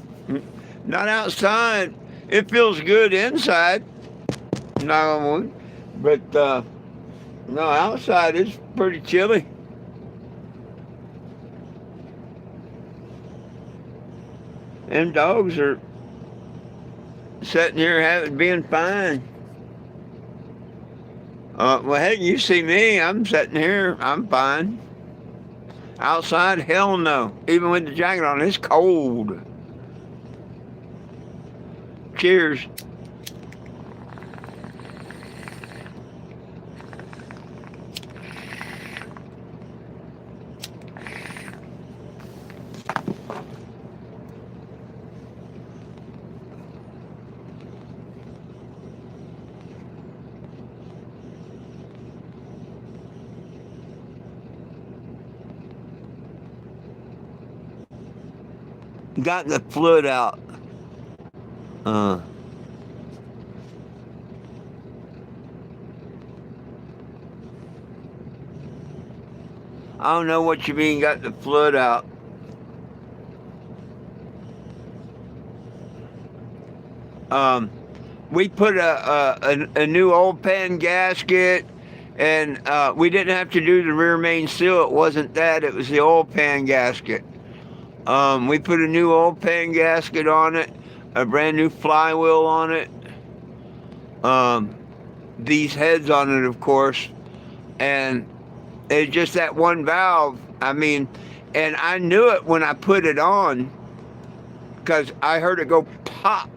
Not outside. It feels good inside. Not on wood. But no, outside it's pretty chilly. Them dogs are sitting here being fine. Well, heck, you see me. I'm sitting here. I'm fine. Outside, hell no. Even with the jacket on, it's cold. Cheers. Got the fluid out. I don't know what you mean, got the fluid out. We put a new old pan gasket, and we didn't have to do the rear main seal. It wasn't that. It was the oil pan gasket. We put a new oil pan gasket on it, a brand new flywheel on it, these heads on it, of course, and it's just that one valve. I mean, and I knew it when I put it on because I heard it go pop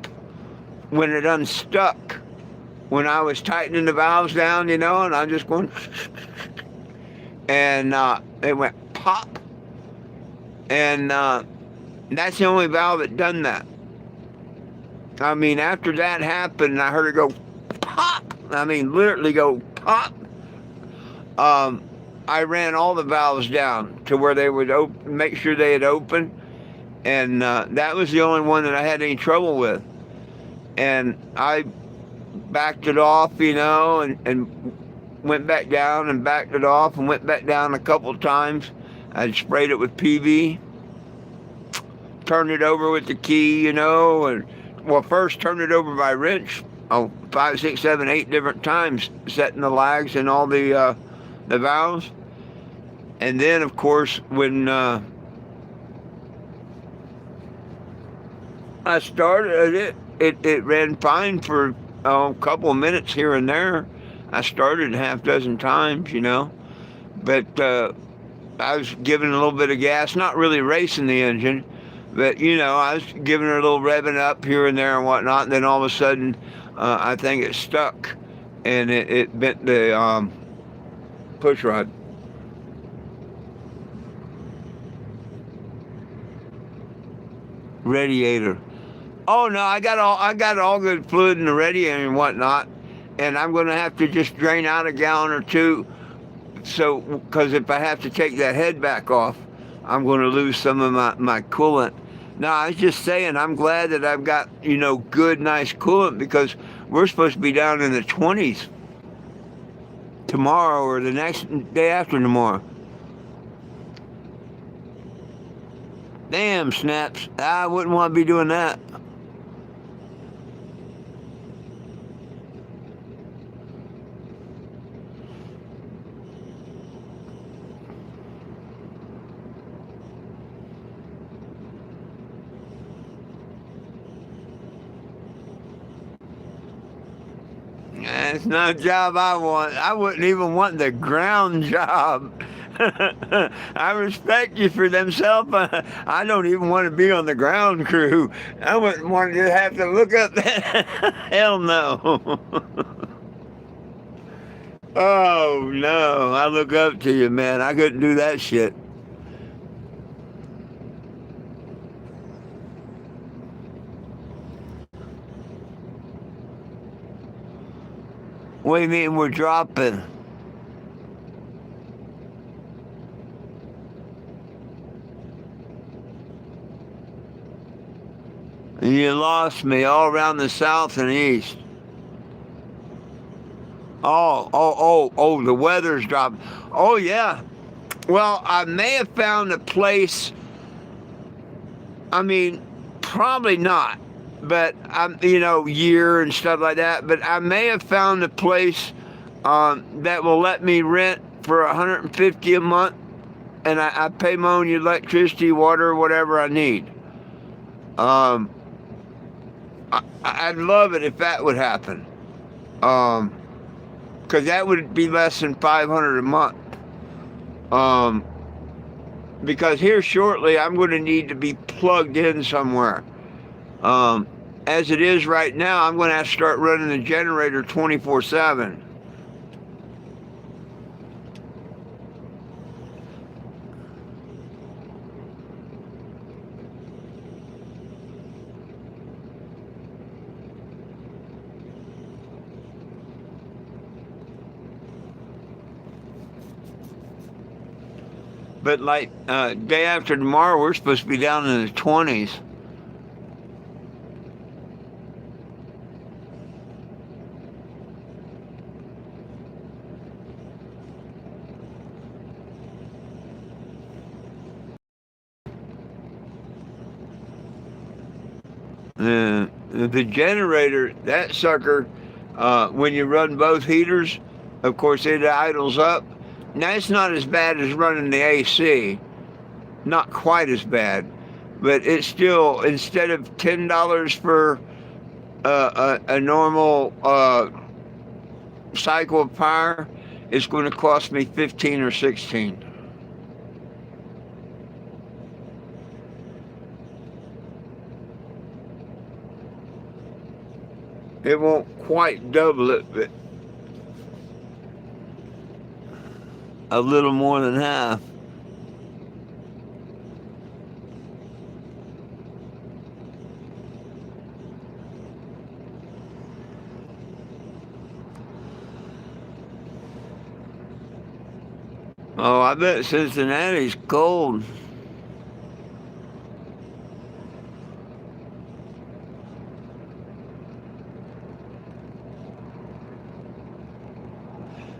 when it unstuck. When I was tightening the valves down, and I'm just going, and it went pop. And that's the only valve that done that. I mean, after that happened, I heard it go pop. I mean, literally go pop. I ran all the valves down to where they would make sure they had opened. And that was the only one that I had any trouble with. And I backed it off, and went back down and backed it off and went back down a couple of times. I sprayed it with PV, turned it over with the key, first turned it over by wrench, 5, 6, 7, 8 different times, setting the lags and all the valves. And then, of course, when I started it ran fine for a couple of minutes here and there. I started a half dozen times, but I was giving a little bit of gas, not really racing the engine, but, I was giving her a little revving up here and there and whatnot, and then all of a sudden, I think it stuck, and it bent the push rod. Radiator. Oh, no, I got all good fluid in the radiator and whatnot, and I'm going to have to just drain out a gallon or two. So, because if I have to take that head back off, I'm going to lose some of my coolant. No, I was just saying, I'm glad that I've got, good, nice coolant, because we're supposed to be down in the 20s tomorrow or the next day after tomorrow. Damn, snaps. I wouldn't want to be doing that. It's not a job I want. I wouldn't even want the ground job. I respect you for themselves. I don't even want to be on the ground crew. I wouldn't want to have to look up that. Hell no. Oh no, I look up to you, man. I couldn't do that shit. What do you mean we're dropping? You lost me all around the south and east. The weather's dropping. Oh yeah. Well, I may have found a place. I mean, probably not, but year and stuff like that. But I may have found a place that will let me rent for 150 a month, and I pay my own electricity, water, whatever I need. Um, I'd love it if that would happen, because that would be less than 500 a month. Um, because here shortly I'm going to need to be plugged in somewhere. Um, as it is right now, I'm going to have to start running the generator 24/7. But like day after tomorrow, we're supposed to be down in the 20s. The generator, that sucker, when you run both heaters, of course it idles up. Now it's not as bad as running the AC, not quite as bad, but it's still, instead of $10 for a normal cycle of power, it's going to cost me 15 or 16. It won't quite double it, but a little more than half. Oh, I bet Cincinnati's cold.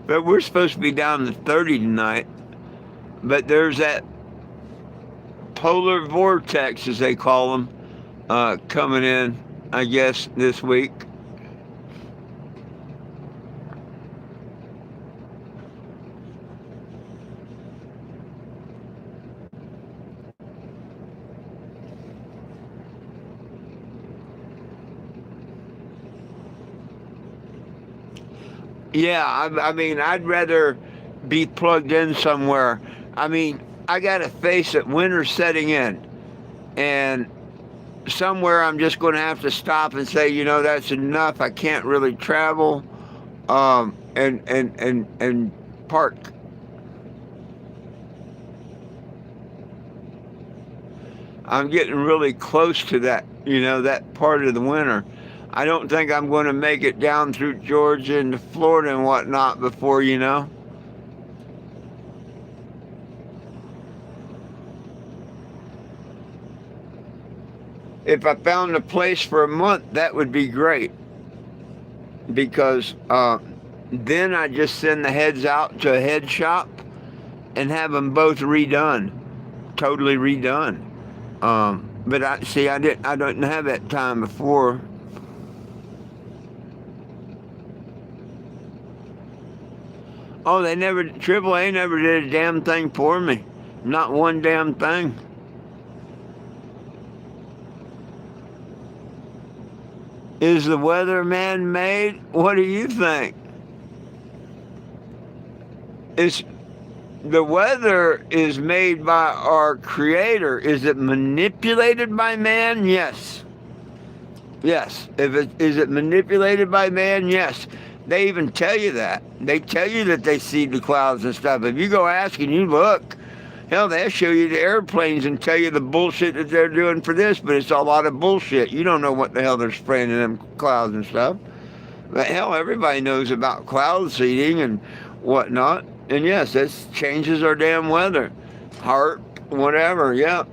But we're supposed to be down to 30 tonight. But there's that polar vortex, as they call them, coming in, I guess, this week. Yeah, I mean, I'd rather be plugged in somewhere. I mean, I got to face it, winter's setting in. And somewhere I'm just going to have to stop and say, that's enough. I can't really travel, and park. I'm getting really close to that, that part of the winter. I don't think I'm going to make it down through Georgia and Florida and whatnot before, If I found a place for a month, that would be great. Because then I just send the heads out to a head shop and have them both redone, totally redone. But I didn't have that time before. Oh, AAA never did a damn thing for me. Not one damn thing. Is the weather man-made? What do you think? It's the weather is made by our Creator. Is it manipulated by man? Yes. Yes. Is it manipulated by man? Yes. They even tell you that. They tell you that they see the clouds and stuff. If you go ask and you look, hell, they'll show you the airplanes and tell you the bullshit that they're doing for this, but it's a lot of bullshit. You don't know what the hell they're spraying in them clouds and stuff. But hell, everybody knows about cloud seeding and whatnot. And yes, that changes our damn weather. Heart, whatever, yeah,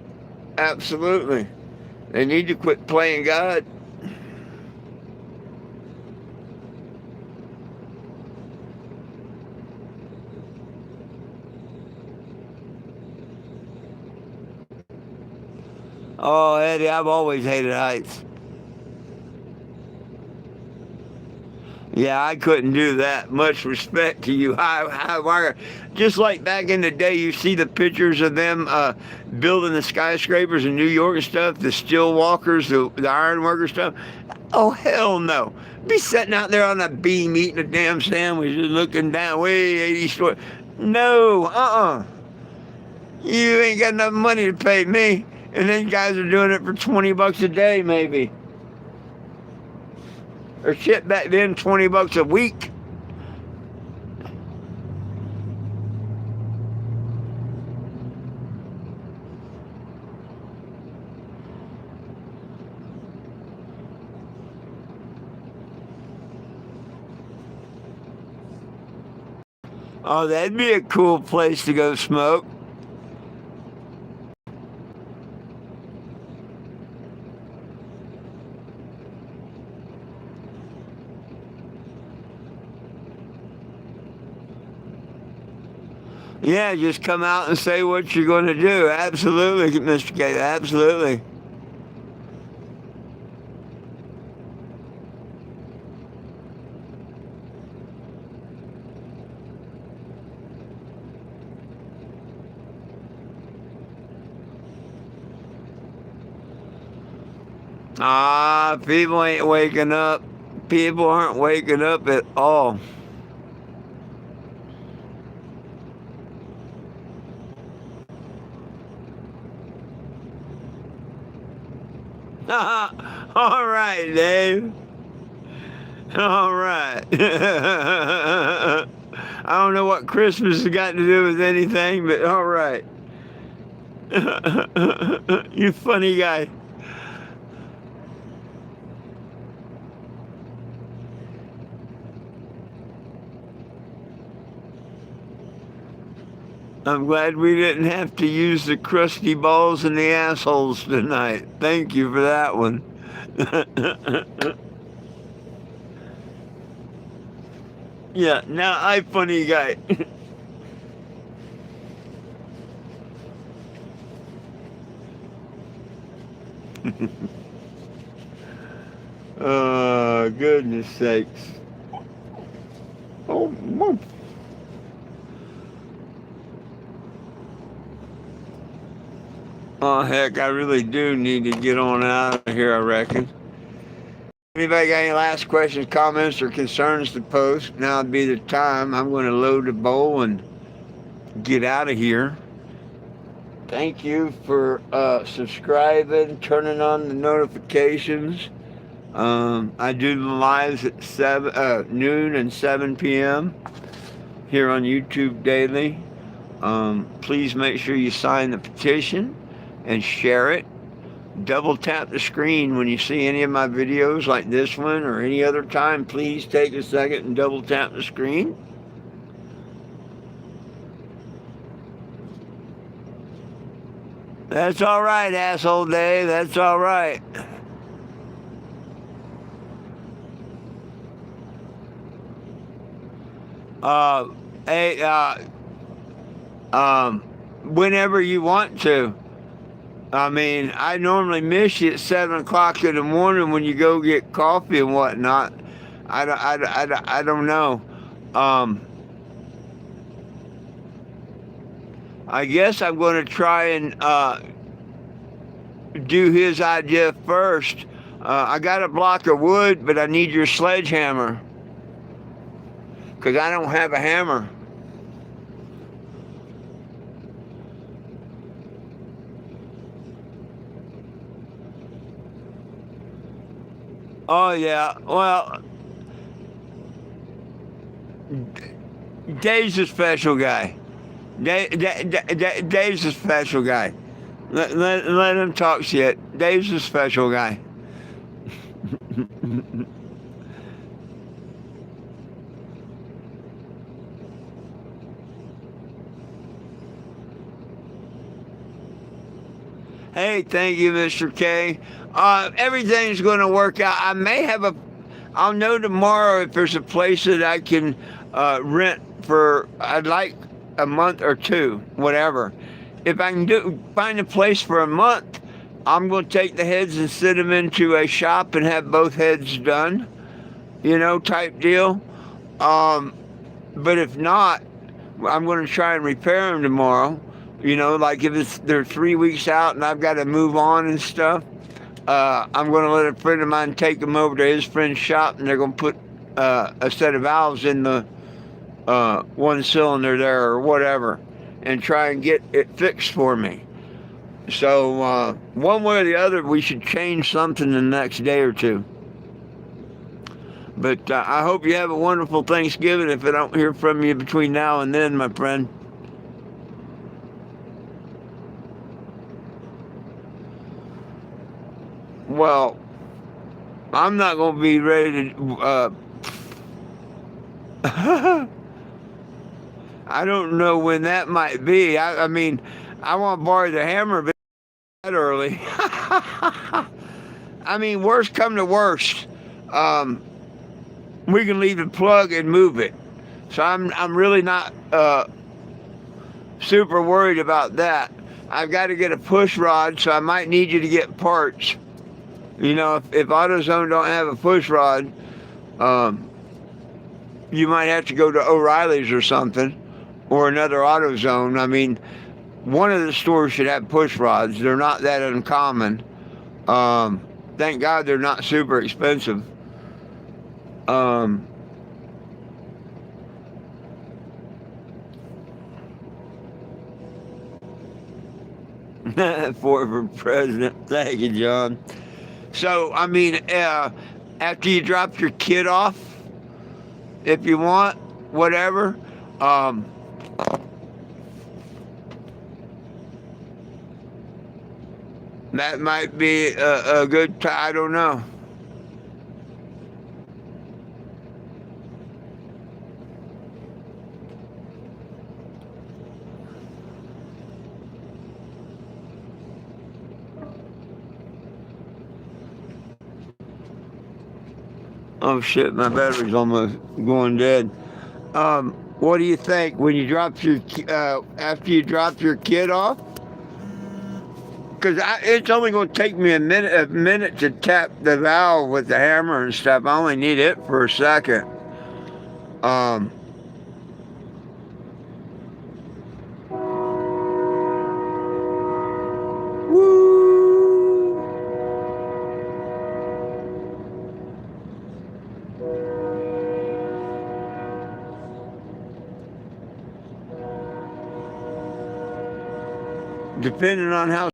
absolutely. They need to quit playing God. Oh, Eddie, I've always hated heights. Yeah, I couldn't do that. Much respect to you, high wire. Just like back in the day, you see the pictures of them building the skyscrapers in New York and stuff, the steel walkers, the ironworker stuff. Oh, hell no. Be sitting out there on a beam eating a damn sandwich and looking down way 80 stories. No, You ain't got enough money to pay me. And then guys are doing it for $20 a day, maybe. Or shit, back then, $20 a week. Oh, that'd be a cool place to go smoke. Yeah, just come out and say what you're going to do. Absolutely, Mr. K. Absolutely. People ain't waking up. People aren't waking up at all. All right, Dave. All right. I don't know what Christmas has got to do with anything, but all right. You funny guy. I'm glad we didn't have to use the crusty balls and the assholes tonight. Thank you for that one. Yeah, now I funny guy. Oh, goodness sakes. Oh, oh, heck, I really do need to get on out of here, I reckon. Anybody got any last questions, comments, or concerns to post? Now would be the time. I'm going to load the bowl and get out of here. Thank you for subscribing, turning on the notifications. I do the lives at noon and 7 p.m. here on YouTube daily. Please make sure you sign the petition and share it. Double tap the screen when you see any of my videos like this one or any other time. Please take a second and double tap the screen. That's all right, asshole Dave. That's all right. Hey, whenever you want to. I mean, I normally miss you at 7 o'clock in the morning when you go get coffee and whatnot. I don't know. I guess I'm going to try and do his idea first. I got a block of wood, but I need your sledgehammer because I don't have a hammer. Oh yeah. Well, Dave's a special guy. Dave's a special guy. Let him talk shit. Dave's a special guy. Hey, thank you, Mr. K. Everything's going to work out. I may have a. I'll know tomorrow if there's a place that I can rent for. I'd like a month or two, whatever. If I can find a place for a month, I'm going to take the heads and sit them into a shop and have both heads done. Type deal. But if not, I'm going to try and repair them tomorrow. Like if they're 3 weeks out and I've got to move on and stuff, I'm going to let a friend of mine take them over to his friend's shop, and they're going to put a set of valves in the one cylinder there or whatever, and try and get it fixed for me. So one way or the other, we should change something the next day or two. But I hope you have a wonderful Thanksgiving if I don't hear from you between now and then, my friend. Well, I'm not going to be ready to... I don't know when that might be. I mean, I want to borrow the hammer, but that early. I mean, worst come to worst. We can leave the plug and move it. So I'm really not super worried about that. I've got to get a push rod, so I might need you to get parts. If AutoZone don't have a push rod, you might have to go to O'Reilly's or something, or another AutoZone. I mean, one of the stores should have push rods. They're not that uncommon. Thank God they're not super expensive. For president. Thank you, John. So, I mean, after you drop your kid off, if you want, whatever, that might be a good time. I don't know. Oh shit, my battery's almost going dead. What do you think when you drop your after you drop your kid off? Because it's only going to take me a minute to tap the valve with the hammer and stuff. I only need it for a second. Depending on how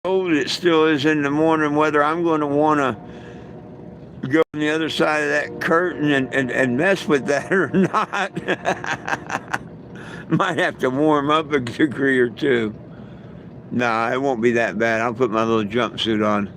cold it still is in the morning, whether I'm going to want to go on the other side of that curtain and mess with that or not. Might have to warm up a degree or two. Nah, it won't be that bad. I'll put my little jumpsuit on.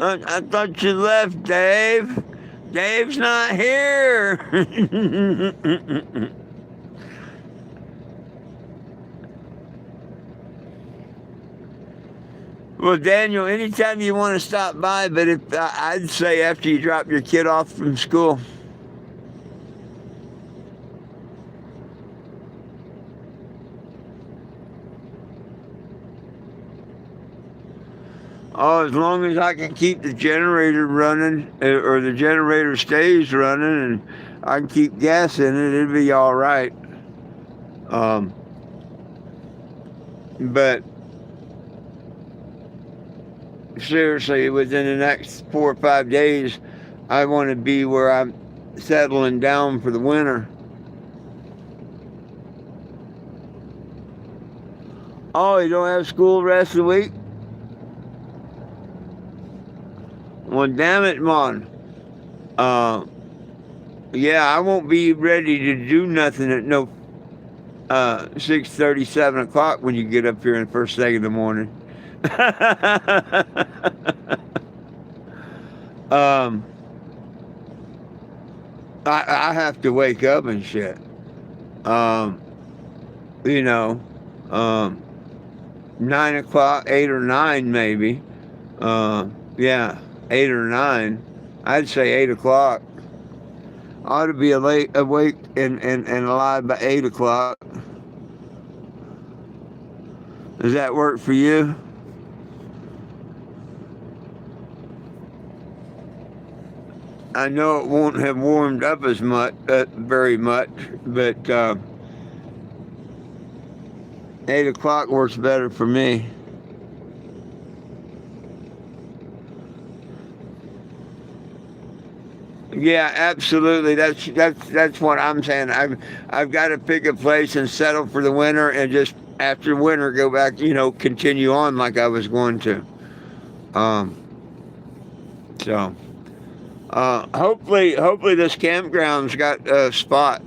I thought you left, Dave. Dave's not here. Well, Daniel, anytime you want to stop by, but I'd say after you drop your kid off from school. Oh, as long as I can keep the generator running, or the generator stays running, and I can keep gas in it, it'll be all right. But seriously, within the next 4 or 5 days, I want to be where I'm settling down for the winter. Oh, you don't have school the rest of the week? Well, damn it, man. Uh, yeah, I won't be ready to do nothing at no 6:30, 7 o'clock when you get up here in the first thing in the morning. um, I have to wake up and shit. Um, you know, um, 9 o'clock, 8 or 9 maybe. Yeah, 8 or 9. I'd say 8 o'clock. I ought to be awake and alive by 8 o'clock. Does that work for you? I know it won't have warmed up as much, very much, but 8 o'clock works better for me. Yeah, absolutely. That's what I'm saying. I've got to pick a place and settle for the winter, and just after winter go back. Continue on like I was going to. Um, so hopefully this campground's got a spot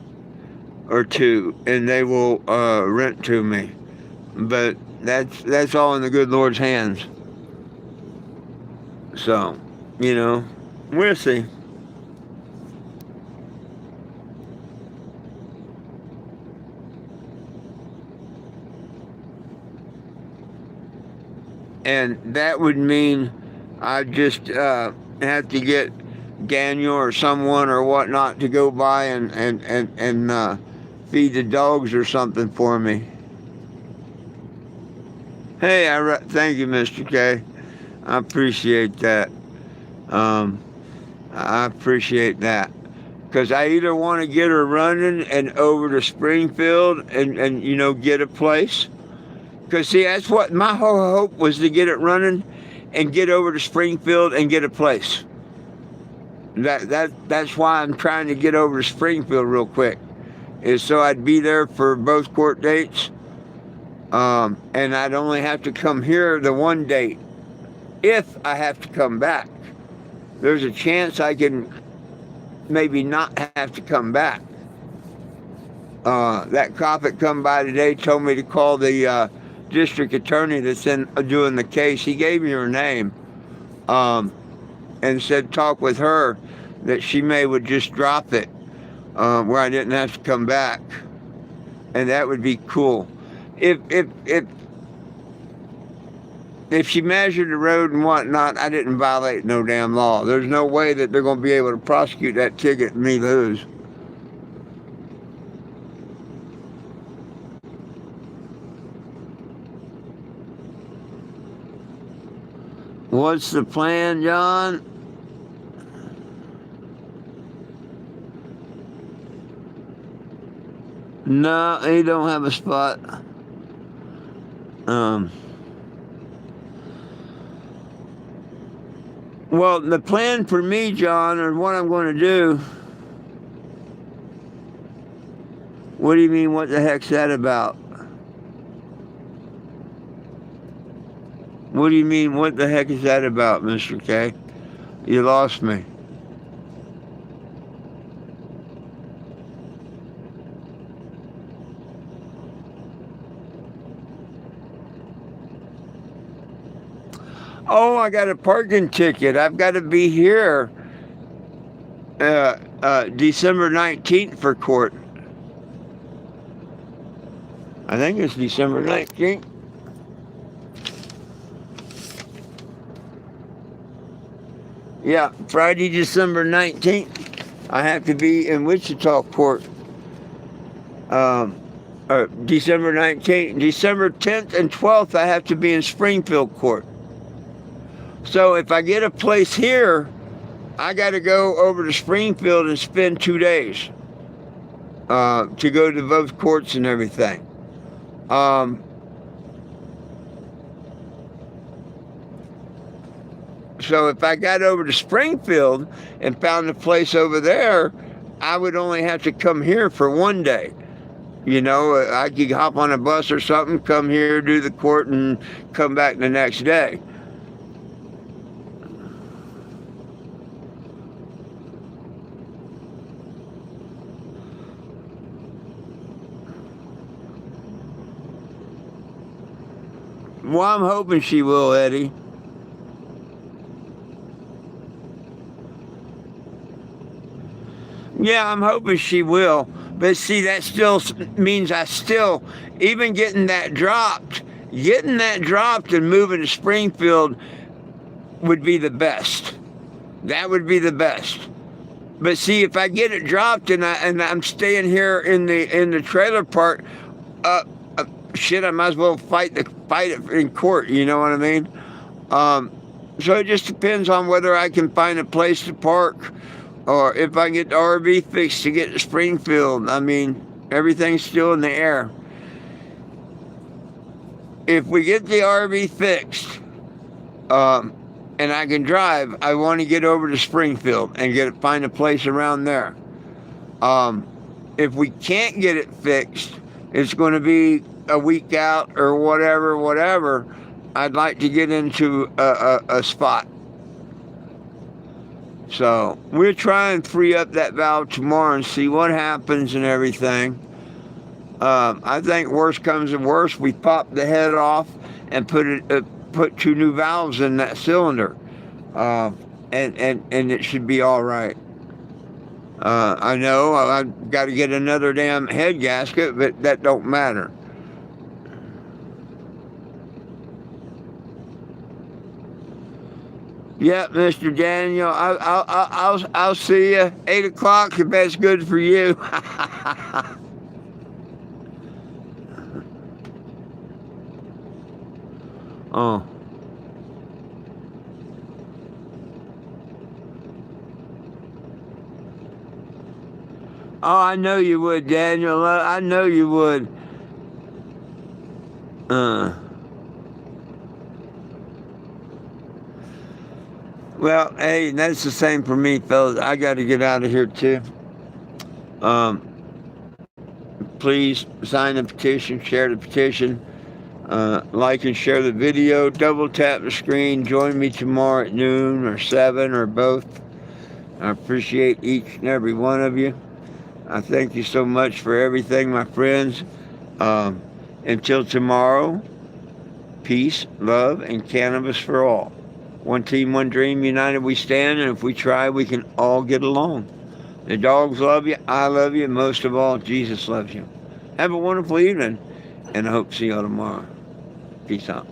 or two, and they will rent to me. But that's all in the good Lord's hands. So, we'll see. And that would mean I just have to get Daniel or someone or whatnot to go by and feed the dogs or something for me. Hey, thank you, Mr. K. I appreciate that. I appreciate that. Because I either want to get her running and over to Springfield and get a place. Because, see, that's what my whole hope was, to get it running and get over to Springfield and get a place. That's why I'm trying to get over to Springfield real quick, is so I'd be there for both court dates. And I'd only have to come here the one date if I have to come back. There's a chance I can maybe not have to come back. That cop that come by today told me to call the district attorney that's doing the case. He gave me her name, and said talk with her that she would just drop it where I didn't have to come back, and that would be cool. If she measured the road and whatnot, I didn't violate no damn law. There's no way that they're going to be able to prosecute that ticket and me lose. What's the plan, John? No, he don't have a spot. Well, the plan for me, John, or what I'm going to do. What do you mean, what the heck's that about? What do you mean, what the heck is that about, Mr. K? You lost me. Oh, I got a parking ticket. I've got to be here December 19th for court. I think it's December 19th. Yeah, Friday, December 19th. I have to be in Wichita court. December 19th. December 10th and 12th, I have to be in Springfield court. So if I get a place here, I got to go over to Springfield and spend 2 days to go to both courts and everything. So if I got over to Springfield and found a place over there, I would only have to come here for one day. You know, I could hop on a bus or something, come here, do the court, and come back the next day. Well, I'm hoping she will, Eddie. Yeah, I'm hoping she will. But see, that still means even getting that dropped and moving to Springfield would be the best. That would be the best. But see, if I get it dropped and I'm staying here in the trailer park, shit, I might as well fight it in court. You know what I mean? So it just depends on whether I can find a place to park, or if I can get the RV fixed to get to Springfield. I mean, everything's still in the air. If we get the RV fixed, and I can drive, I want to get over to Springfield and find a place around there. If we can't get it fixed, it's going to be a week out or whatever. I'd like to get into a spot. So we'll try and free up that valve tomorrow and see what happens and everything. I think worst comes to worst, we pop the head off and put 2 new valves in that cylinder, and it should be all right. I know I've got to get another damn head gasket, but that don't matter. Yep, Mr. Daniel, I'll see you 8 o'clock if that's good for you. Oh. Oh, I know you would, Daniel. I know you would. Well, hey, that's the same for me, fellas. I got to get out of here, too. Please sign the petition, share the petition, like and share the video, double tap the screen, join me tomorrow at noon or 7 or both. I appreciate each and every one of you. I thank you so much for everything, my friends. Until tomorrow, peace, love, and cannabis for all. One team, one dream, united we stand, and if we try, we can all get along. The dogs love you, I love you, and most of all, Jesus loves you. Have a wonderful evening, and I hope to see you all tomorrow. Peace out.